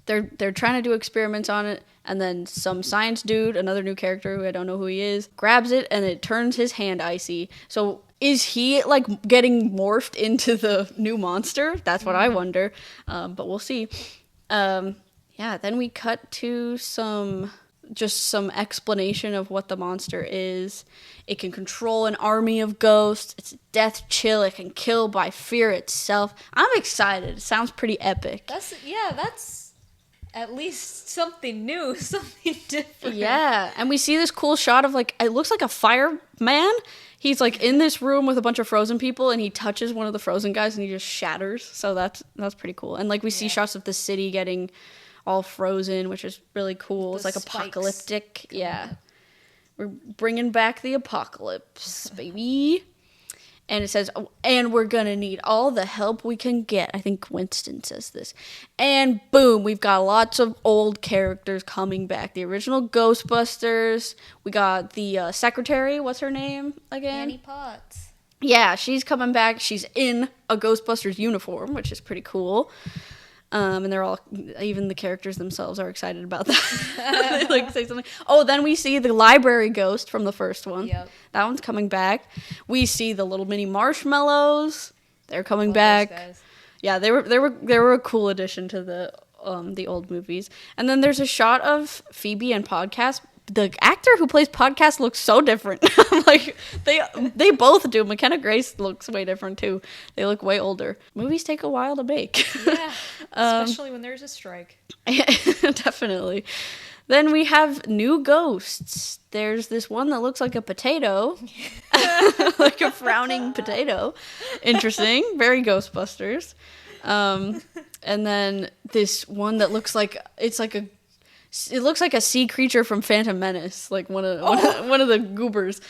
[SPEAKER 1] they're trying to do experiments on it, and then some science dude, another new character who I don't know who he is, grabs it, and it turns his hand icy. So is he like getting morphed into the new monster? That's what I wonder. But we'll see. Then we cut to some explanation of what the monster is. It can control an army of ghosts. It's a death chill. It can kill by fear itself. I'm excited. It sounds pretty epic.
[SPEAKER 2] That's at least something new, something different.
[SPEAKER 1] Yeah, and we see this cool shot of like, it looks like a fireman. He's like in this room with a bunch of frozen people, and he touches one of the frozen guys and he just shatters. So that's pretty cool. And like we see shots of the city getting all frozen, which is really cool. It's like apocalyptic. Yeah. We're bringing back the apocalypse, baby. And it says, and we're going to need all the help we can get. I think Winston says this. And boom, we've got lots of old characters coming back. The original Ghostbusters. We got the secretary. What's her name again?
[SPEAKER 2] Annie Potts.
[SPEAKER 1] Yeah, she's coming back. She's in a Ghostbusters uniform, which is pretty cool. And they're all, even the characters themselves are excited about that. They like say something. Oh, then we see the library ghost from the first one.
[SPEAKER 2] Yep.
[SPEAKER 1] That one's coming back. We see the little mini marshmallows. They're coming back.
[SPEAKER 2] Those guys.
[SPEAKER 1] Yeah, they were a cool addition to the old movies. And then there's a shot of Phoebe and Podcast. The actor who plays Podcast looks so different. Like they both do. McKenna Grace looks way different too. They look way older. Movies take a while to make.
[SPEAKER 2] Yeah, especially when there's a strike.
[SPEAKER 1] Definitely. Then we have new ghosts. There's this one that looks like a potato, like a frowning potato. Interesting. Very Ghostbusters. And then this one that looks like it looks like a sea creature from Phantom Menace, like one of the goobers.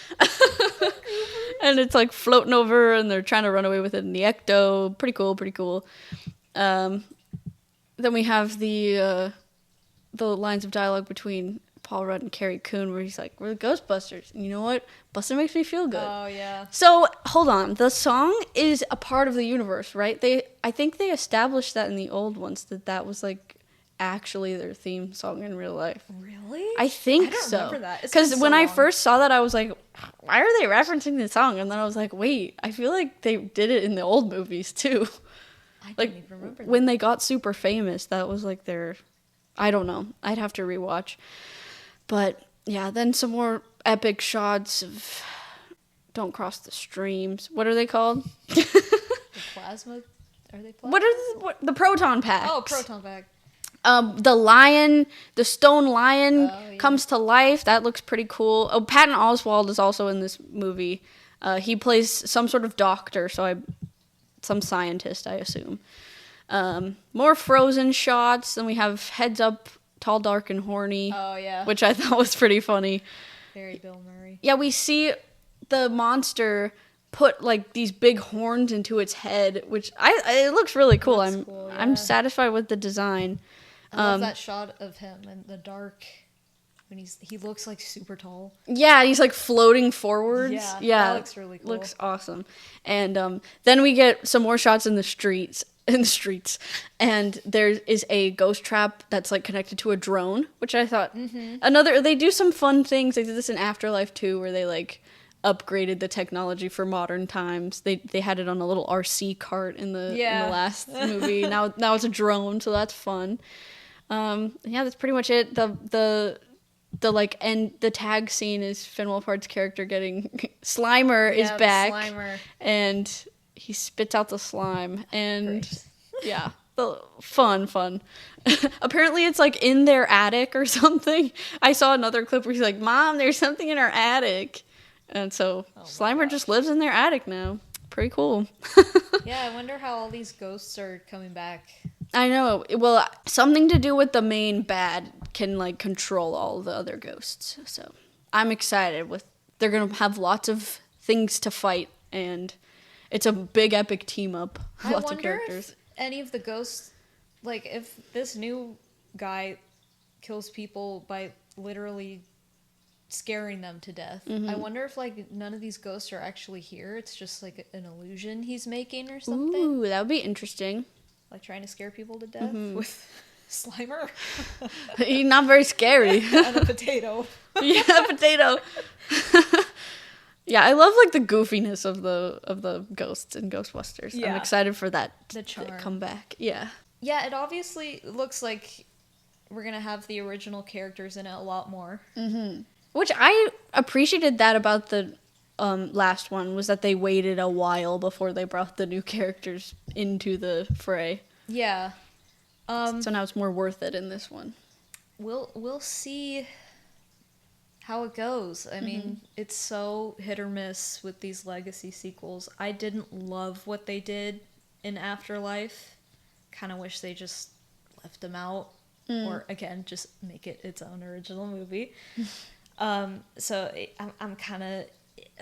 [SPEAKER 1] And it's like floating over, and they're trying to run away with it in the ecto. Pretty cool. Then we have the lines of dialogue between Paul Rudd and Carrie Coon, where he's like, "We're the Ghostbusters." And you know what? Bustin' makes me feel good.
[SPEAKER 2] Oh yeah.
[SPEAKER 1] So hold on, the song is a part of the universe, right? I think they established that in the old ones, that was like actually their theme song in real life.
[SPEAKER 2] Really?
[SPEAKER 1] I think
[SPEAKER 2] I don't
[SPEAKER 1] so.
[SPEAKER 2] remember that.
[SPEAKER 1] Because when I first saw that, I was like, why are they referencing the song? And then I was like, wait, I feel like they did it in the old movies too.
[SPEAKER 2] I
[SPEAKER 1] Like,
[SPEAKER 2] don't even remember that.
[SPEAKER 1] when they got super famous, that was like their, I don't know. I'd have to rewatch. But yeah, then some more epic shots of Don't Cross the Streams. What are they called?
[SPEAKER 2] The plasma? Are they plasma?
[SPEAKER 1] What the proton packs?
[SPEAKER 2] Oh, proton pack.
[SPEAKER 1] The lion, the stone lion comes to life. That looks pretty cool. Oh, Patton Oswalt is also in this movie. He plays some sort of doctor, some scientist, I assume. More Frozen shots. Then we have Heads Up, Tall, Dark, and Horny.
[SPEAKER 2] Oh, yeah.
[SPEAKER 1] Which I thought was pretty funny.
[SPEAKER 2] Very Bill Murray.
[SPEAKER 1] Yeah, we see the monster put like these big horns into its head, which it looks really cool. I'm satisfied with the design.
[SPEAKER 2] I love that shot of him in the dark when he looks like super tall.
[SPEAKER 1] Yeah, he's like floating forwards.
[SPEAKER 2] Yeah, that looks really cool.
[SPEAKER 1] Looks awesome. And then we get some more shots in the streets. And there is a ghost trap that's like connected to a drone, which I thought they do some fun things. They did this in Afterlife too, where they like upgraded the technology for modern times. They had it on a little RC cart in the last movie. Now it's a drone, so that's fun. That's pretty much it. The like end the tag scene is Finn Wolfhard's character getting Slimer is back, and he spits out the slime, and the fun. Apparently it's like in their attic or something. I saw another clip where he's like, "Mom, there's something in our attic," and so Slimer just lives in their attic now. Pretty cool.
[SPEAKER 2] Yeah, I wonder how all these ghosts are coming back.
[SPEAKER 1] I know. Well, something to do with the main bad can like control all the other ghosts. So I'm excited they're going to have lots of things to fight, and it's a big epic team up. Lots of characters.
[SPEAKER 2] If any of the ghosts, like if this new guy kills people by literally scaring them to death, I wonder if like none of these ghosts are actually here. It's just like an illusion he's making or something.
[SPEAKER 1] Ooh, that would be interesting.
[SPEAKER 2] Like trying to scare people to death with Slimer.
[SPEAKER 1] He's not very scary.
[SPEAKER 2] And a potato.
[SPEAKER 1] Yeah, a potato. Yeah, I love like the goofiness of the ghosts in Ghostbusters. Yeah. I'm excited for that to come back. Yeah.
[SPEAKER 2] Yeah, it obviously looks like we're gonna have the original characters in it a lot more. Mm-hmm.
[SPEAKER 1] Which I appreciated that about the last one, was that they waited a while before they brought the new characters into the fray.
[SPEAKER 2] Yeah.
[SPEAKER 1] So now it's more worth it in this one.
[SPEAKER 2] We'll see how it goes. I mean, it's so hit or miss with these legacy sequels. I didn't love what they did in Afterlife. Kind of wish they just left them out. Or, again, just make it its own original movie. So I'm kind of...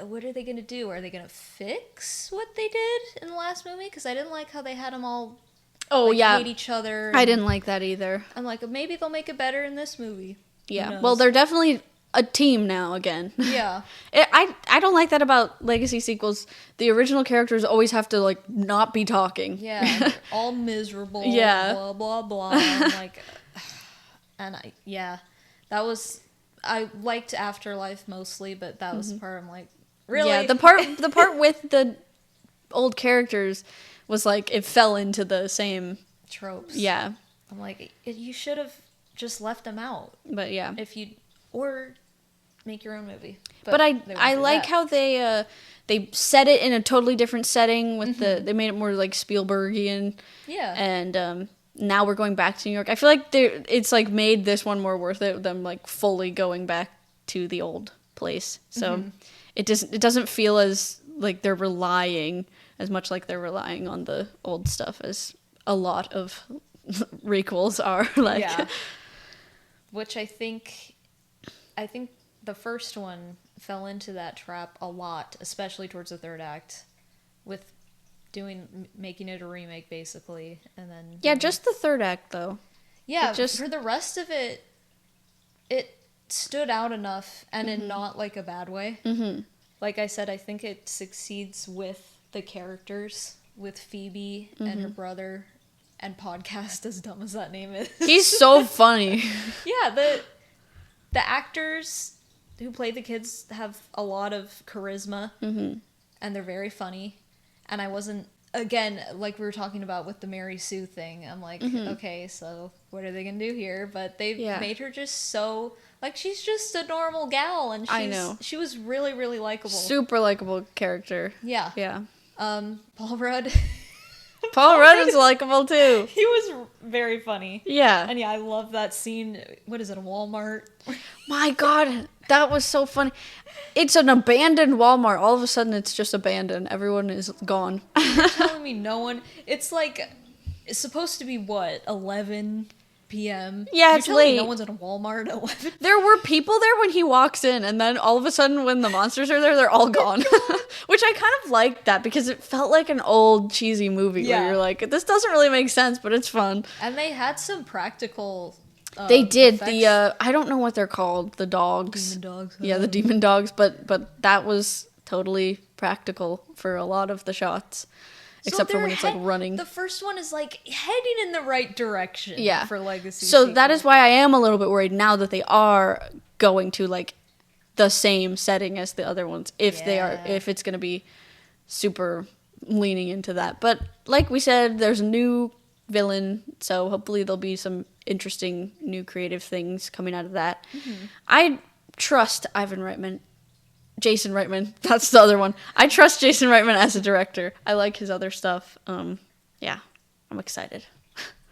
[SPEAKER 2] What are they going to do? Are they going to fix what they did in the last movie? Because I didn't like how they had them all hate each other.
[SPEAKER 1] I didn't like that either.
[SPEAKER 2] I'm like, maybe they'll make it better in this movie.
[SPEAKER 1] Yeah, well, they're definitely a team now again.
[SPEAKER 2] Yeah.
[SPEAKER 1] I don't like that about legacy sequels. The original characters always have to, like, not be talking.
[SPEAKER 2] Yeah, all miserable, blah, blah, blah. I'm like, and that was... I liked Afterlife mostly, but that was the part I'm like, really?
[SPEAKER 1] Yeah, the part with the old characters was like it fell into the same
[SPEAKER 2] tropes.
[SPEAKER 1] Yeah.
[SPEAKER 2] I'm like, you should have just left them out.
[SPEAKER 1] But yeah.
[SPEAKER 2] Or make your own movie.
[SPEAKER 1] But I like how they set it in a totally different setting with they made it more like Spielbergian.
[SPEAKER 2] Yeah.
[SPEAKER 1] And now we're going back to New York. I feel like it's like made this one more worth it than like fully going back to the old place. So it doesn't feel as like they're relying as much like they're relying on the old stuff as a lot of requels are. Like,
[SPEAKER 2] yeah. Which I think the first one fell into that trap a lot, especially towards the third act, with making it a remake basically, and then
[SPEAKER 1] just the third act though.
[SPEAKER 2] Yeah, for the rest of it stood out enough, and in not like a bad way. Like I said, I think it succeeds with the characters, with Phoebe and her brother, and podcast, as dumb as that name is.
[SPEAKER 1] He's so funny.
[SPEAKER 2] Yeah, the actors who play the kids have a lot of charisma, and they're very funny. And I wasn't, again, like we were talking about with the Mary Sue thing, I'm like, okay, so what are they gonna do here? But they've made her just so, like, she's just a normal gal, and she was really, really likable.
[SPEAKER 1] Super likable character.
[SPEAKER 2] Yeah.
[SPEAKER 1] Yeah.
[SPEAKER 2] Paul Rudd.
[SPEAKER 1] Paul Rudd is likable too.
[SPEAKER 2] He was very funny.
[SPEAKER 1] Yeah.
[SPEAKER 2] And yeah, I love that scene. What is it, a Walmart?
[SPEAKER 1] My God, that was so funny. It's an abandoned Walmart. All of a sudden, it's just abandoned. Everyone is gone.
[SPEAKER 2] You're telling me no one... It's like... It's supposed to be, what, 11 p.m.?
[SPEAKER 1] Yeah, it's late.
[SPEAKER 2] No one's in a Walmart at 11?
[SPEAKER 1] There were people there when he walks in, and then all of a sudden, when the monsters are there, they're all gone. Which I kind of liked that, because it felt like an old, cheesy movie where you're like, this doesn't really make sense, but it's fun.
[SPEAKER 2] And they had some practical...
[SPEAKER 1] they did.
[SPEAKER 2] Effects.
[SPEAKER 1] I don't know what they're called. The dogs.
[SPEAKER 2] Demon dogs.
[SPEAKER 1] Yeah, the demon dogs, but that was totally practical for a lot of the shots. Except for when it's like running.
[SPEAKER 2] The first one is like heading in the right direction for Legacy.
[SPEAKER 1] So that is why I am a little bit worried now that they are going to like the same setting as the other ones. If it's going to be super leaning into that. But like we said, there's a new villain, so hopefully there'll be some interesting new creative things coming out of that. I trust Jason Reitman, that's the other one. I trust Jason Reitman as a director. I like his other stuff. Yeah, I'm excited.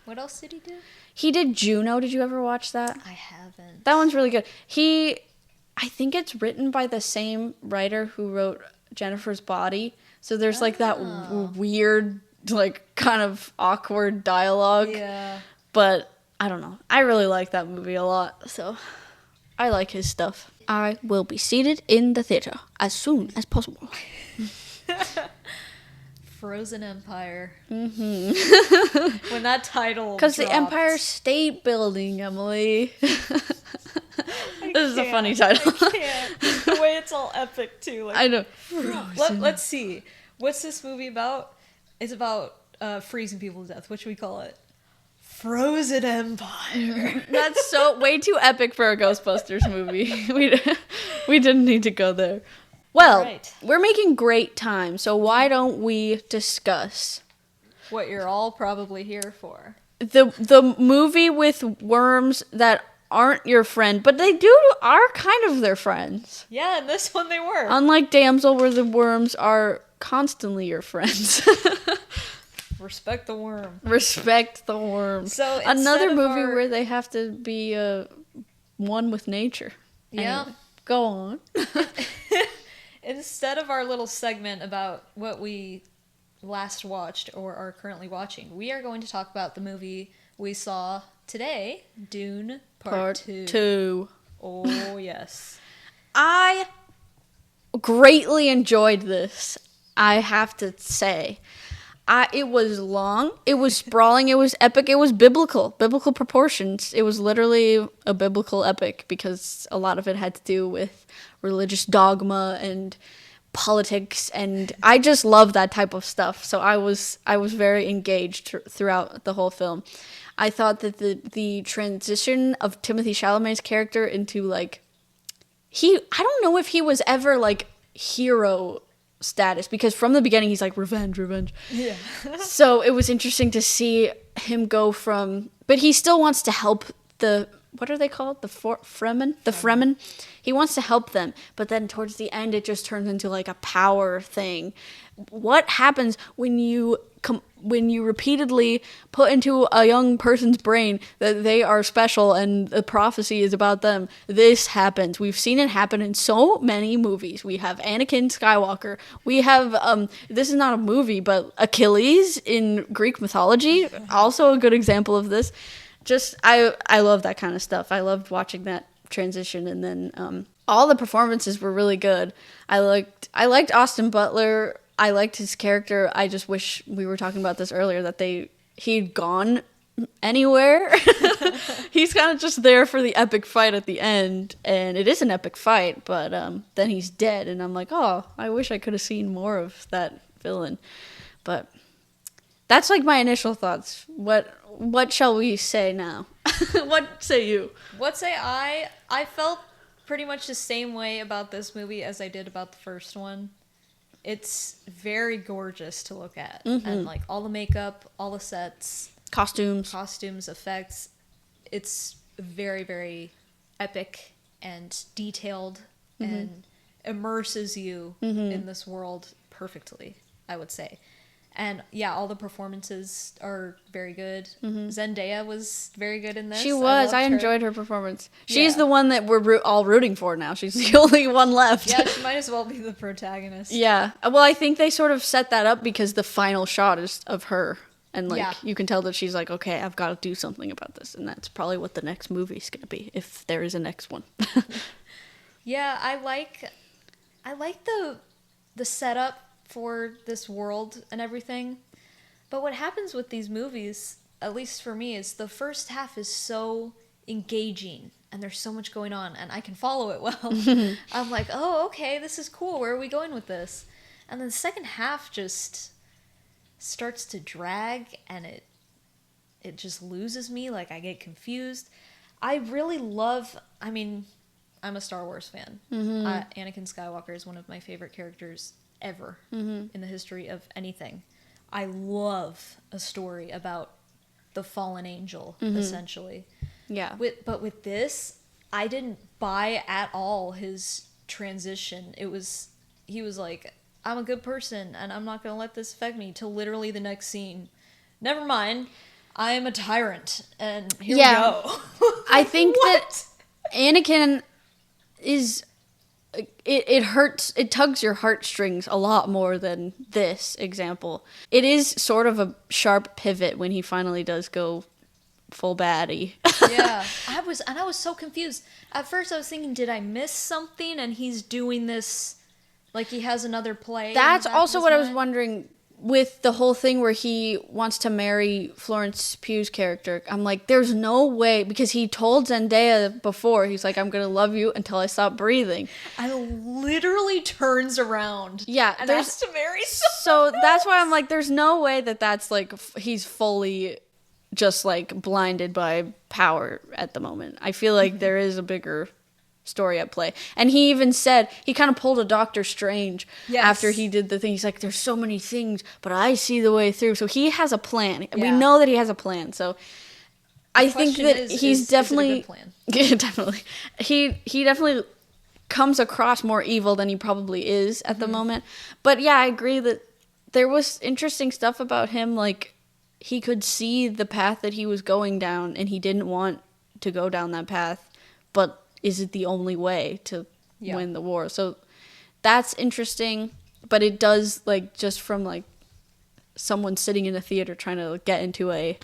[SPEAKER 2] What else did he do?
[SPEAKER 1] He did Juno. Did you ever watch that?
[SPEAKER 2] I haven't.
[SPEAKER 1] That one's really good. I think it's written by the same writer who wrote Jennifer's Body. So there's like that weird, like kind of awkward dialogue.
[SPEAKER 2] Yeah.
[SPEAKER 1] But I don't know. I really like that movie a lot. So I like his stuff. I will be seated in the theater as soon as possible.
[SPEAKER 2] Frozen Empire.
[SPEAKER 1] Mm-hmm.
[SPEAKER 2] When that title
[SPEAKER 1] Because the Empire State Building, Emily. This is a funny title.
[SPEAKER 2] I can't. The way it's all epic, too. Like,
[SPEAKER 1] I know.
[SPEAKER 2] Let's see. What's this movie about? It's about freezing people to death. What should we call it? Frozen Empire.
[SPEAKER 1] That's so way too epic for a Ghostbusters movie. We didn't need to go there. Well, we're making great time, so why don't we discuss
[SPEAKER 2] what you're all probably here for?
[SPEAKER 1] The movie with worms that aren't your friend, but they are kind of their friends.
[SPEAKER 2] Yeah, in this one they were.
[SPEAKER 1] Unlike Damsel, where the worms are constantly your friends.
[SPEAKER 2] Respect the worm.
[SPEAKER 1] Respect the worm.
[SPEAKER 2] So
[SPEAKER 1] another movie where they have to be one with nature.
[SPEAKER 2] Yeah.
[SPEAKER 1] Anyway, go on.
[SPEAKER 2] Instead of our little segment about what we last watched or are currently watching, we are going to talk about the movie we saw today, Dune Part 2. Oh, yes.
[SPEAKER 1] I greatly enjoyed this, I have to say. It was long, it was sprawling, it was epic, it was biblical proportions. It was literally a biblical epic because a lot of it had to do with religious dogma and politics, and I just love that type of stuff. So I was very engaged throughout the whole film. I thought that the transition of Timothée Chalamet's character into like I don't know if he was ever like hero status, because from the beginning he's like revenge.
[SPEAKER 2] Yeah.
[SPEAKER 1] So it was interesting to see him go from, but he still wants to help what are they called? The Fremen? He wants to help them, but then towards the end it just turns into like a power thing. What happens when you repeatedly put into a young person's brain that they are special and the prophecy is about them? This happens. We've seen it happen in so many movies. We have Anakin Skywalker. We have, this is not a movie, but Achilles in Greek mythology. Also a good example of this. Just, I love that kind of stuff. I loved watching that transition, and then all the performances were really good. I liked Austin Butler. I liked his character. I just wish we were talking about this earlier, that he'd gone anywhere. He's kind of just there for the epic fight at the end, and it is an epic fight, but then he's dead, and I'm like, oh, I wish I could have seen more of that villain. But that's like my initial thoughts. What shall we say now? What say you?
[SPEAKER 2] What say I felt pretty much the same way about this movie as I did about the first one. It's very gorgeous to look at. And like all the makeup, all the sets,
[SPEAKER 1] Costumes,
[SPEAKER 2] effects. It's very, very epic and detailed and immerses you in this world perfectly, I would say. And yeah, all the performances are very good. Zendaya was very good in this.
[SPEAKER 1] she was. I
[SPEAKER 2] loved her.
[SPEAKER 1] enjoyed her performance. She's
[SPEAKER 2] Yeah.
[SPEAKER 1] the one that we're all rooting for now. She's the only one left.
[SPEAKER 2] Yeah, she might as well be the protagonist.
[SPEAKER 1] Yeah. Well, I think they sort of set that up because the final shot is of her. And, like,
[SPEAKER 2] Yeah.
[SPEAKER 1] you can tell that she's like, okay, I've got to do something about this. And that's probably what the next movie's going to be, if there is a next one.
[SPEAKER 2] Yeah, I like the setup for this world and everything. But what happens with these movies, at least for me, is the first half is so engaging and there's so much going on and I can follow it well. I'm like, oh, okay, this is cool. Where are we going with this? And then the second half just starts to drag and it just loses me. Like, I get confused. I really love, I mean, I'm a Star Wars fan. Anakin Skywalker is one of my favorite characters ever in the history of anything. I love a story about the fallen angel, essentially.
[SPEAKER 1] Yeah.
[SPEAKER 2] But with this, I didn't buy at all his transition. He was like, I'm a good person and I'm not going to let this affect me, till literally the next scene. Never mind, I am a tyrant and here we go.
[SPEAKER 1] I think that Anakin is... It hurts, it tugs your heartstrings a lot more than this example. It is sort of a sharp pivot when he finally does go full baddie.
[SPEAKER 2] Yeah, I was so confused. At first I was thinking, did I miss something and he's doing this like he has another play?
[SPEAKER 1] That's also what I was wondering with the whole thing where he wants to marry Florence Pugh's character. I'm like, there's no way, because he told Zendaya before, he's like, I'm gonna love you until I stop breathing.
[SPEAKER 2] And literally turns around.
[SPEAKER 1] Yeah,
[SPEAKER 2] and asks to marry
[SPEAKER 1] so that's why I'm like, there's no way that that's like he's fully just like blinded by power at the moment. I feel like there is a bigger story at play. And he even said, he kind of pulled a Doctor Strange after he did the thing. He's like, there's so many things, but I see the way through. So he has a plan. Yeah. We know that he has a plan. So I think that he's definitely...
[SPEAKER 2] Is it a good plan?
[SPEAKER 1] Yeah, definitely. He definitely comes across more evil than he probably is at the moment. But yeah, I agree that there was interesting stuff about him. Like, he could see the path that he was going down, and he didn't want to go down that path. But is it the only way to win the war? So that's interesting, but it does, like, just from, like, someone sitting in a theater trying to get into a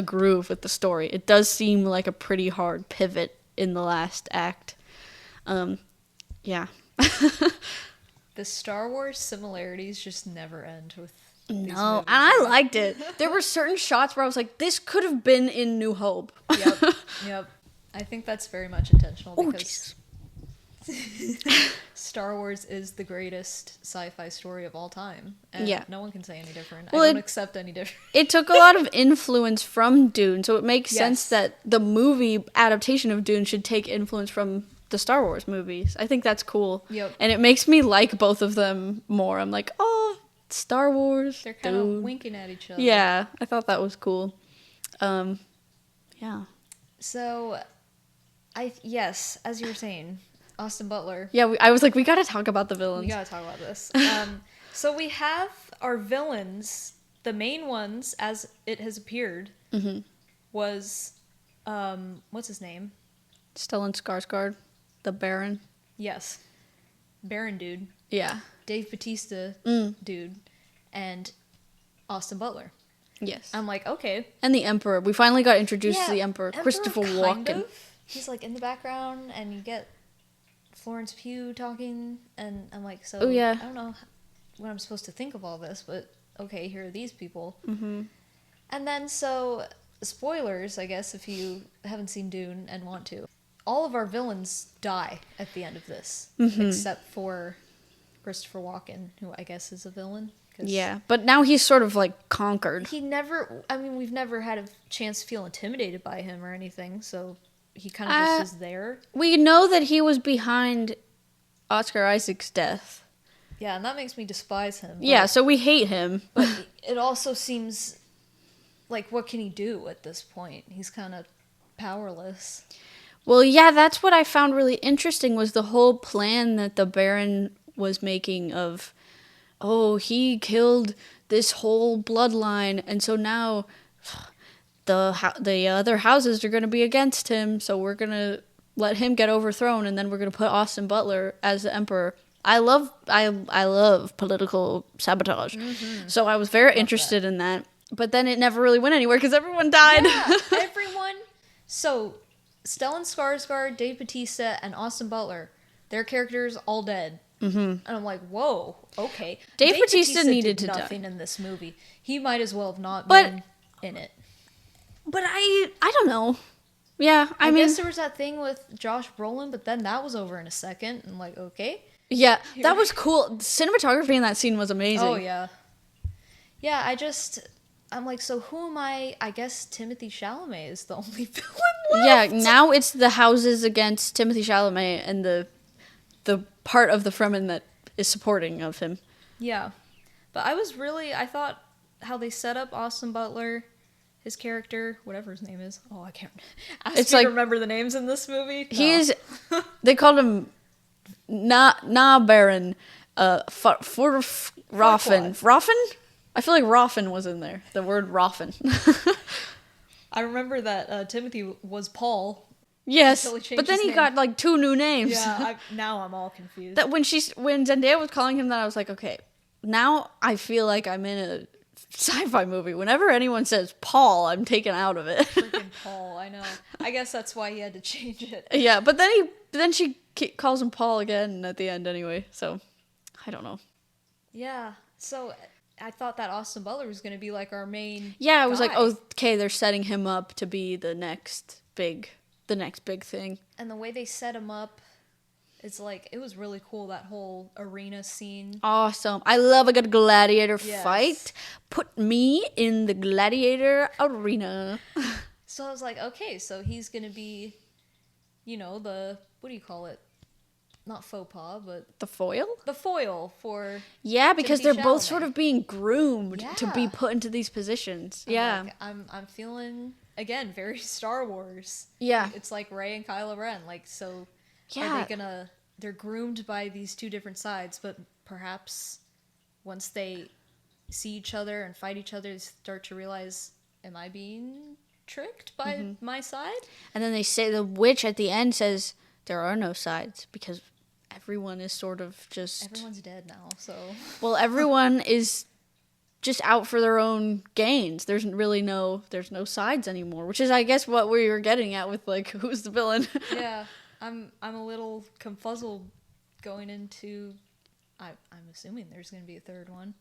[SPEAKER 1] groove with the story, it does seem like a pretty hard pivot in the last act. Yeah.
[SPEAKER 2] The Star Wars similarities just never end with these
[SPEAKER 1] No,
[SPEAKER 2] movies.
[SPEAKER 1] and I liked it. There were certain shots where I was like, this could have been in New Hope.
[SPEAKER 2] Yep. I think that's very much intentional because Star Wars is the greatest sci-fi story of all time. And no one can say any different. Well, I don't accept any different.
[SPEAKER 1] It took a lot of influence from Dune, so it makes sense that the movie adaptation of Dune should take influence from the Star Wars movies. I think that's cool.
[SPEAKER 2] Yep.
[SPEAKER 1] And it makes me like both of them more. I'm like, oh, Star Wars.
[SPEAKER 2] They're kind of winking at each other.
[SPEAKER 1] Yeah, I thought that was cool. Yeah.
[SPEAKER 2] So... yes, as you were saying, Austin Butler.
[SPEAKER 1] Yeah, I was like, we gotta talk about the villains.
[SPEAKER 2] We gotta talk about this. So we have our villains. The main ones, as it has appeared, was, what's his name?
[SPEAKER 1] Stellan Skarsgård, the Baron.
[SPEAKER 2] Yes. Baron dude.
[SPEAKER 1] Yeah.
[SPEAKER 2] Dave Bautista dude. And Austin Butler.
[SPEAKER 1] Yes.
[SPEAKER 2] I'm like, okay.
[SPEAKER 1] And the Emperor. We finally got introduced to the Emperor. Christopher Walken.
[SPEAKER 2] Kind of. He's like in the background, and you get Florence Pugh talking, and I'm like, so I don't know what I'm supposed to think of all this, but okay, here are these people. And then, so, spoilers, I guess, if you haven't seen Dune and want to. All of our villains die at the end of this, except for Christopher Walken, who I guess is a villain,
[SPEAKER 1] Yeah, but now he's sort of like conquered.
[SPEAKER 2] We've never had a chance to feel intimidated by him or anything, so he kind of just is there.
[SPEAKER 1] We know that he was behind Oscar Isaac's death.
[SPEAKER 2] Yeah, and that makes me despise him.
[SPEAKER 1] Yeah, so we hate him.
[SPEAKER 2] But it also seems like, what can he do at this point? He's kind of powerless.
[SPEAKER 1] Well, yeah, that's what I found really interesting was the whole plan that the Baron was making of, oh, he killed this whole bloodline, and so now the other houses are going to be against him, so we're going to let him get overthrown, and then we're going to put Austin Butler as the emperor. I love political sabotage, so I was very interested in that. But then it never really went anywhere because everyone died.
[SPEAKER 2] Yeah, everyone. So Stellan Skarsgård, Dave Bautista, and Austin Butler, their characters all dead. Mm-hmm. And I'm like, whoa, okay.
[SPEAKER 1] Dave Bautista needed
[SPEAKER 2] did
[SPEAKER 1] to
[SPEAKER 2] nothing
[SPEAKER 1] die
[SPEAKER 2] in this movie. He might as well have not been in it.
[SPEAKER 1] But I don't know. Yeah, I mean,
[SPEAKER 2] guess there was that thing with Josh Brolin, but then that was over in a second. I'm like, okay.
[SPEAKER 1] Yeah, that was cool. Cinematography in that scene was amazing.
[SPEAKER 2] Oh, yeah. Yeah, I'm like, so who am I? I guess Timothée Chalamet is the only villain left.
[SPEAKER 1] Yeah, now it's the houses against Timothée Chalamet and the part of the Fremen that is supporting of him.
[SPEAKER 2] Yeah. But I thought how they set up Austin Butler, his character, whatever his name is. Oh, I can't. It's like, remember the names in this movie? No.
[SPEAKER 1] He is, they called him Baron, Raffen. I feel like Raffen was in there. The word Raffen.
[SPEAKER 2] I remember that Timothy was Paul.
[SPEAKER 1] Yes, but then he got like 2 new names.
[SPEAKER 2] Yeah, now I'm all confused.
[SPEAKER 1] That when Zendaya was calling him that, I was like, okay, now I feel like I'm in a sci-fi movie. Whenever anyone says Paul, I'm taken out of it.
[SPEAKER 2] Freaking Paul, I know. I guess that's why he had to change it.
[SPEAKER 1] Yeah, but then she calls him Paul again at the end anyway. So I don't know.
[SPEAKER 2] Yeah, so I thought that Austin Butler was going to be like our main.
[SPEAKER 1] Yeah, I was like, oh, okay, they're setting him up to be the next big thing.
[SPEAKER 2] And the way they set him up, it's like, it was really cool, that whole arena scene.
[SPEAKER 1] Awesome. I love a good gladiator fight. Put me in the gladiator arena.
[SPEAKER 2] So I was like, okay, so he's going to be, the, what do you call it? Not faux pas, but...
[SPEAKER 1] The foil?
[SPEAKER 2] The foil for...
[SPEAKER 1] Yeah, because
[SPEAKER 2] Timothy
[SPEAKER 1] they're both
[SPEAKER 2] Chalamet.
[SPEAKER 1] sort of being groomed to be put into these positions.
[SPEAKER 2] I'm feeling, again, very Star Wars.
[SPEAKER 1] Yeah.
[SPEAKER 2] It's like Rey and Kylo Ren. Like, so are they gonna... They're groomed by these two different sides, but perhaps once they see each other and fight each other, they start to realize, am I being tricked by my side?
[SPEAKER 1] And then they say, the witch at the end says, there are no sides, because everyone is sort of just...
[SPEAKER 2] Everyone's dead now, so...
[SPEAKER 1] Well, everyone is just out for their own gains. There's no sides anymore, which is, I guess, what we were getting at with, like, who's the villain?
[SPEAKER 2] Yeah, I'm a little confuzzled going into... I'm assuming there's going to be a third one.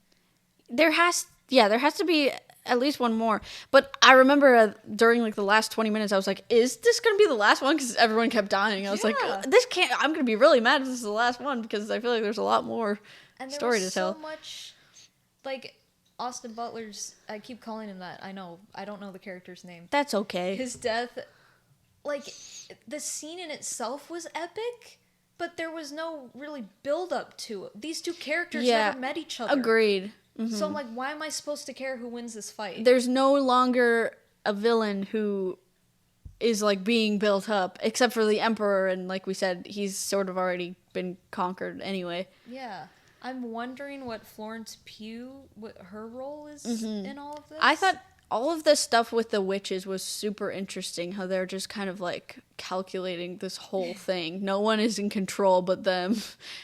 [SPEAKER 1] There has to be at least one more. But I remember during like the last 20 minutes, I was like, is this going to be the last one? Because everyone kept dying. I was like, I'm going to be really mad if this is the last one, because I feel like there's a lot more story to tell.
[SPEAKER 2] And there was so much, like, Austin Butler's, I keep calling him that. I know. I don't know the character's name.
[SPEAKER 1] That's okay.
[SPEAKER 2] His death, like, the scene in itself was epic, but there was no really build up to it. These two characters never met each other.
[SPEAKER 1] Agreed. Mm-hmm.
[SPEAKER 2] So I'm like, why am I supposed to care who wins this fight?
[SPEAKER 1] There's no longer a villain who is like being built up, except for the Emperor, and like we said, he's sort of already been conquered anyway.
[SPEAKER 2] Yeah. I'm wondering what Florence Pugh, what her role is in all of this.
[SPEAKER 1] I thought all of this stuff with the witches was super interesting, how they're just kind of like calculating this whole thing. No one is in control but them.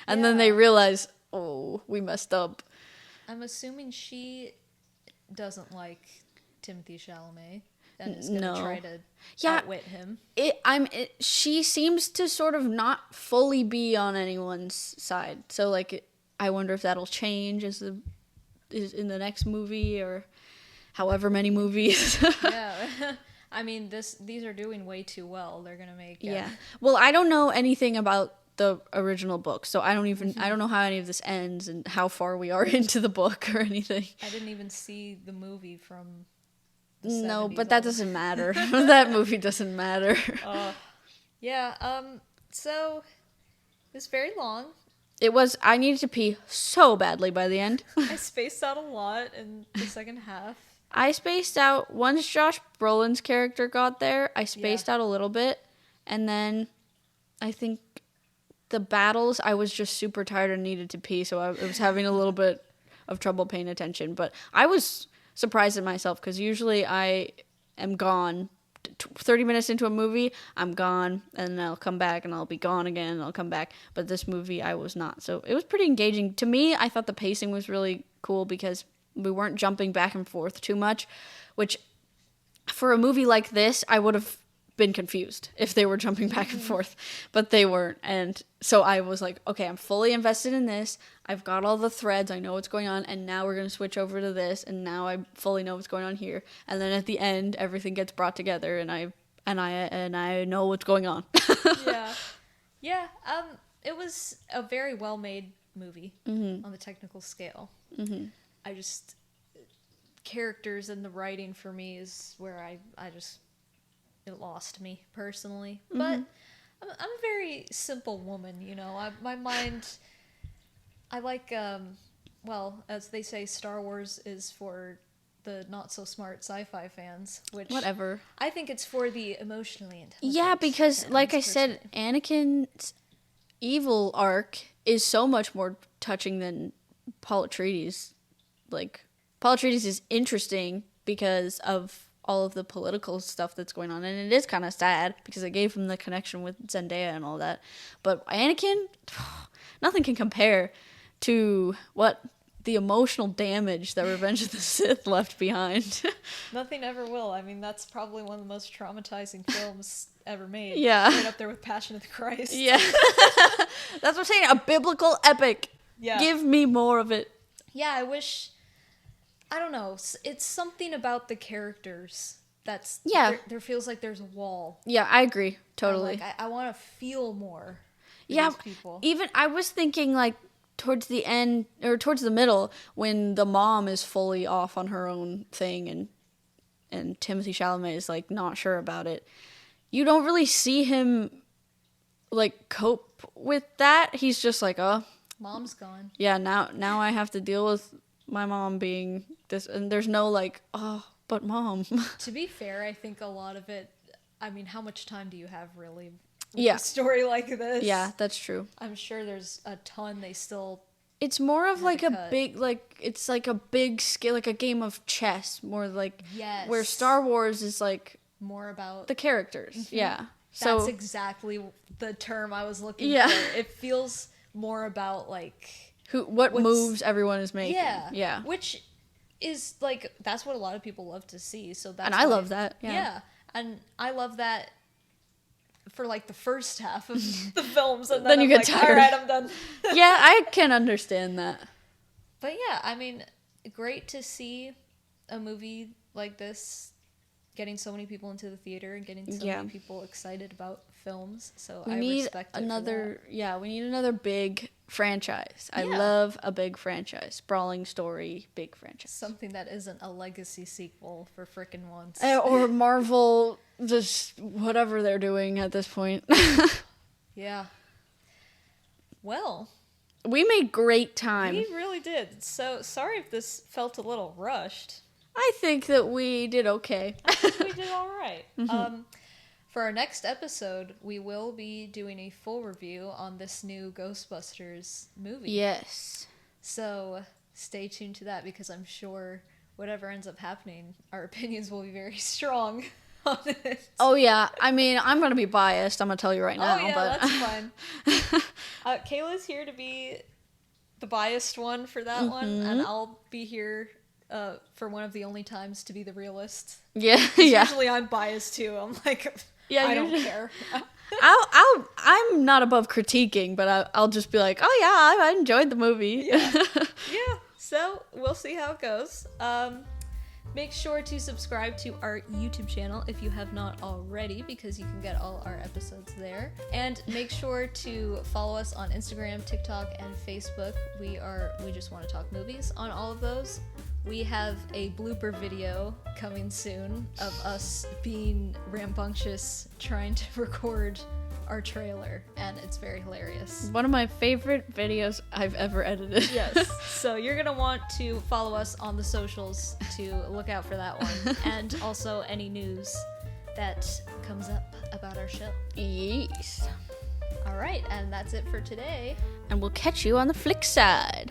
[SPEAKER 1] And then they realize, oh, we messed up.
[SPEAKER 2] I'm assuming she doesn't like Timothée Chalamet and is going to try to outwit him.
[SPEAKER 1] She seems to sort of not fully be on anyone's side. So, like, I wonder if that'll change is in the next movie or however many movies.
[SPEAKER 2] Yeah. I mean, these are doing way too well. They're going to make...
[SPEAKER 1] Yeah. Well, I don't know anything about the original book, so I don't know how any of this ends and how far we are into the book or anything.
[SPEAKER 2] I didn't even see the movie from the
[SPEAKER 1] No,
[SPEAKER 2] 70s
[SPEAKER 1] but that
[SPEAKER 2] on.
[SPEAKER 1] doesn't matter. That movie doesn't matter.
[SPEAKER 2] Yeah, so it was very long.
[SPEAKER 1] It was, I needed to pee so badly by the end.
[SPEAKER 2] I spaced out a lot in the second half.
[SPEAKER 1] I spaced out, once Josh Brolin's character got there, I spaced out a little bit, and then I think the battles, I was just super tired and needed to pee, so I was having a little bit of trouble paying attention, but I was surprised at myself, because usually I am gone. 30 minutes into a movie, I'm gone, and then I'll come back, and I'll be gone again, and I'll come back, but this movie, I was not, so it was pretty engaging. To me, I thought the pacing was really cool, because we weren't jumping back and forth too much, which, for a movie like this, I would have been confused if they were jumping back and forth, but they weren't, and so I was like, okay, I'm fully invested in this, I've got all the threads, I know what's going on, and now we're going to switch over to this, and now I fully know what's going on here, and then at the end, everything gets brought together, and I know what's going on.
[SPEAKER 2] Yeah, it was a very well-made movie on the technical scale. I just, characters and the writing for me is where I just, it lost me personally. But I'm a very simple woman, you know. My mind, I like, well, as they say, Star Wars is for the not-so-smart sci-fi fans, which...
[SPEAKER 1] Whatever.
[SPEAKER 2] I think it's for the emotionally intelligent.
[SPEAKER 1] Yeah, because, like I
[SPEAKER 2] personally.
[SPEAKER 1] said, Anakin's evil arc is so much more touching than Paul Atreides. Like, Paul Atreides is interesting because of all of the political stuff that's going on, and it is kind of sad because it gave him the connection with Zendaya and all that. But Anakin, nothing can compare to what the emotional damage that Revenge of the Sith left behind.
[SPEAKER 2] Nothing ever will. I mean, that's probably one of the most traumatizing films ever made.
[SPEAKER 1] Yeah.
[SPEAKER 2] Right up there with Passion of the Christ.
[SPEAKER 1] Yeah. That's what I'm saying, a biblical epic.
[SPEAKER 2] Yeah.
[SPEAKER 1] Give me more of it.
[SPEAKER 2] Yeah, I wish... I don't know. It's something about the characters that's...
[SPEAKER 1] Yeah.
[SPEAKER 2] There feels like there's a wall.
[SPEAKER 1] Yeah, I agree. Totally.
[SPEAKER 2] Like, I want to feel more for
[SPEAKER 1] Yeah,
[SPEAKER 2] these people.
[SPEAKER 1] even I was thinking, like, towards the end, or towards the middle, when the mom is fully off on her own thing, and Timothy Chalamet is, like, not sure about it, you don't really see him, like, cope with that. He's just like, oh...
[SPEAKER 2] Mom's gone.
[SPEAKER 1] Yeah, now I have to deal with my mom being this, and there's no, like, oh, but mom.
[SPEAKER 2] To be fair, I think a lot of it... I mean, how much time do you have, really?
[SPEAKER 1] Yeah.
[SPEAKER 2] A story like this.
[SPEAKER 1] Yeah, that's true.
[SPEAKER 2] I'm sure there's a ton they still...
[SPEAKER 1] It's more of like a
[SPEAKER 2] cut.
[SPEAKER 1] big, like, it's like a big scale, like a game of chess, more like,
[SPEAKER 2] Yes.
[SPEAKER 1] where Star Wars is like
[SPEAKER 2] More about...
[SPEAKER 1] the characters. Yeah.
[SPEAKER 2] That's
[SPEAKER 1] So,
[SPEAKER 2] exactly the term I was looking
[SPEAKER 1] Yeah.
[SPEAKER 2] for. It feels more about, like...
[SPEAKER 1] what
[SPEAKER 2] what's-
[SPEAKER 1] moves everyone is making.
[SPEAKER 2] Yeah.
[SPEAKER 1] Yeah.
[SPEAKER 2] Which is, like, that's what a lot of people love to see. So that's
[SPEAKER 1] And I
[SPEAKER 2] why-
[SPEAKER 1] love that. Yeah.
[SPEAKER 2] And I love that for, like, the first half of the films. And
[SPEAKER 1] Then
[SPEAKER 2] then
[SPEAKER 1] you
[SPEAKER 2] I'm
[SPEAKER 1] get
[SPEAKER 2] like,
[SPEAKER 1] tired.
[SPEAKER 2] all right, I'm done.
[SPEAKER 1] Yeah, I can understand that.
[SPEAKER 2] But yeah, I mean, great to see a movie like this getting so many people into the theater and getting so many people excited about films. So
[SPEAKER 1] We
[SPEAKER 2] I
[SPEAKER 1] need
[SPEAKER 2] respect it
[SPEAKER 1] another, we need another big franchise. I
[SPEAKER 2] Yeah.
[SPEAKER 1] love a big franchise. Sprawling story, big franchise.
[SPEAKER 2] something that isn't a legacy sequel for frickin' once.
[SPEAKER 1] Or Marvel, just whatever they're doing at this point.
[SPEAKER 2] Yeah. Well,
[SPEAKER 1] We made great time.
[SPEAKER 2] we really did. So sorry if this felt a little rushed.
[SPEAKER 1] I think that we did okay.
[SPEAKER 2] We did all right. For our next episode, we will be doing a full review on this new Ghostbusters movie.
[SPEAKER 1] Yes.
[SPEAKER 2] So stay tuned to that, because I'm sure whatever ends up happening, our opinions will be very strong on it.
[SPEAKER 1] Oh, yeah. I mean, I'm going to be biased. I'm going to tell you right now.
[SPEAKER 2] Oh, yeah,
[SPEAKER 1] but...
[SPEAKER 2] that's fine. Kayla's here to be the biased one for that one, and I'll be here for one of the only times to be the realist.
[SPEAKER 1] Yeah, yeah.
[SPEAKER 2] Usually I'm biased too. I'm like,
[SPEAKER 1] Yeah,
[SPEAKER 2] I don't
[SPEAKER 1] usually-
[SPEAKER 2] care.
[SPEAKER 1] I'm not above critiquing, but I'll just be like, oh, yeah, I enjoyed the movie.
[SPEAKER 2] Yeah. Yeah. So we'll see how it goes. Make sure to subscribe to our YouTube channel if you have not already, because you can get all our episodes there. And make sure to follow us on Instagram, TikTok, and Facebook. We just want to talk movies on all of those. We have a blooper video coming soon of us being rambunctious trying to record our trailer, and it's very hilarious.
[SPEAKER 1] One of my favorite videos I've ever edited.
[SPEAKER 2] Yes. So you're going to want to follow us on the socials to look out for that one, and also any news that comes up about our show.
[SPEAKER 1] Yes.
[SPEAKER 2] All right, and that's it for today.
[SPEAKER 1] And we'll catch you on the flick side.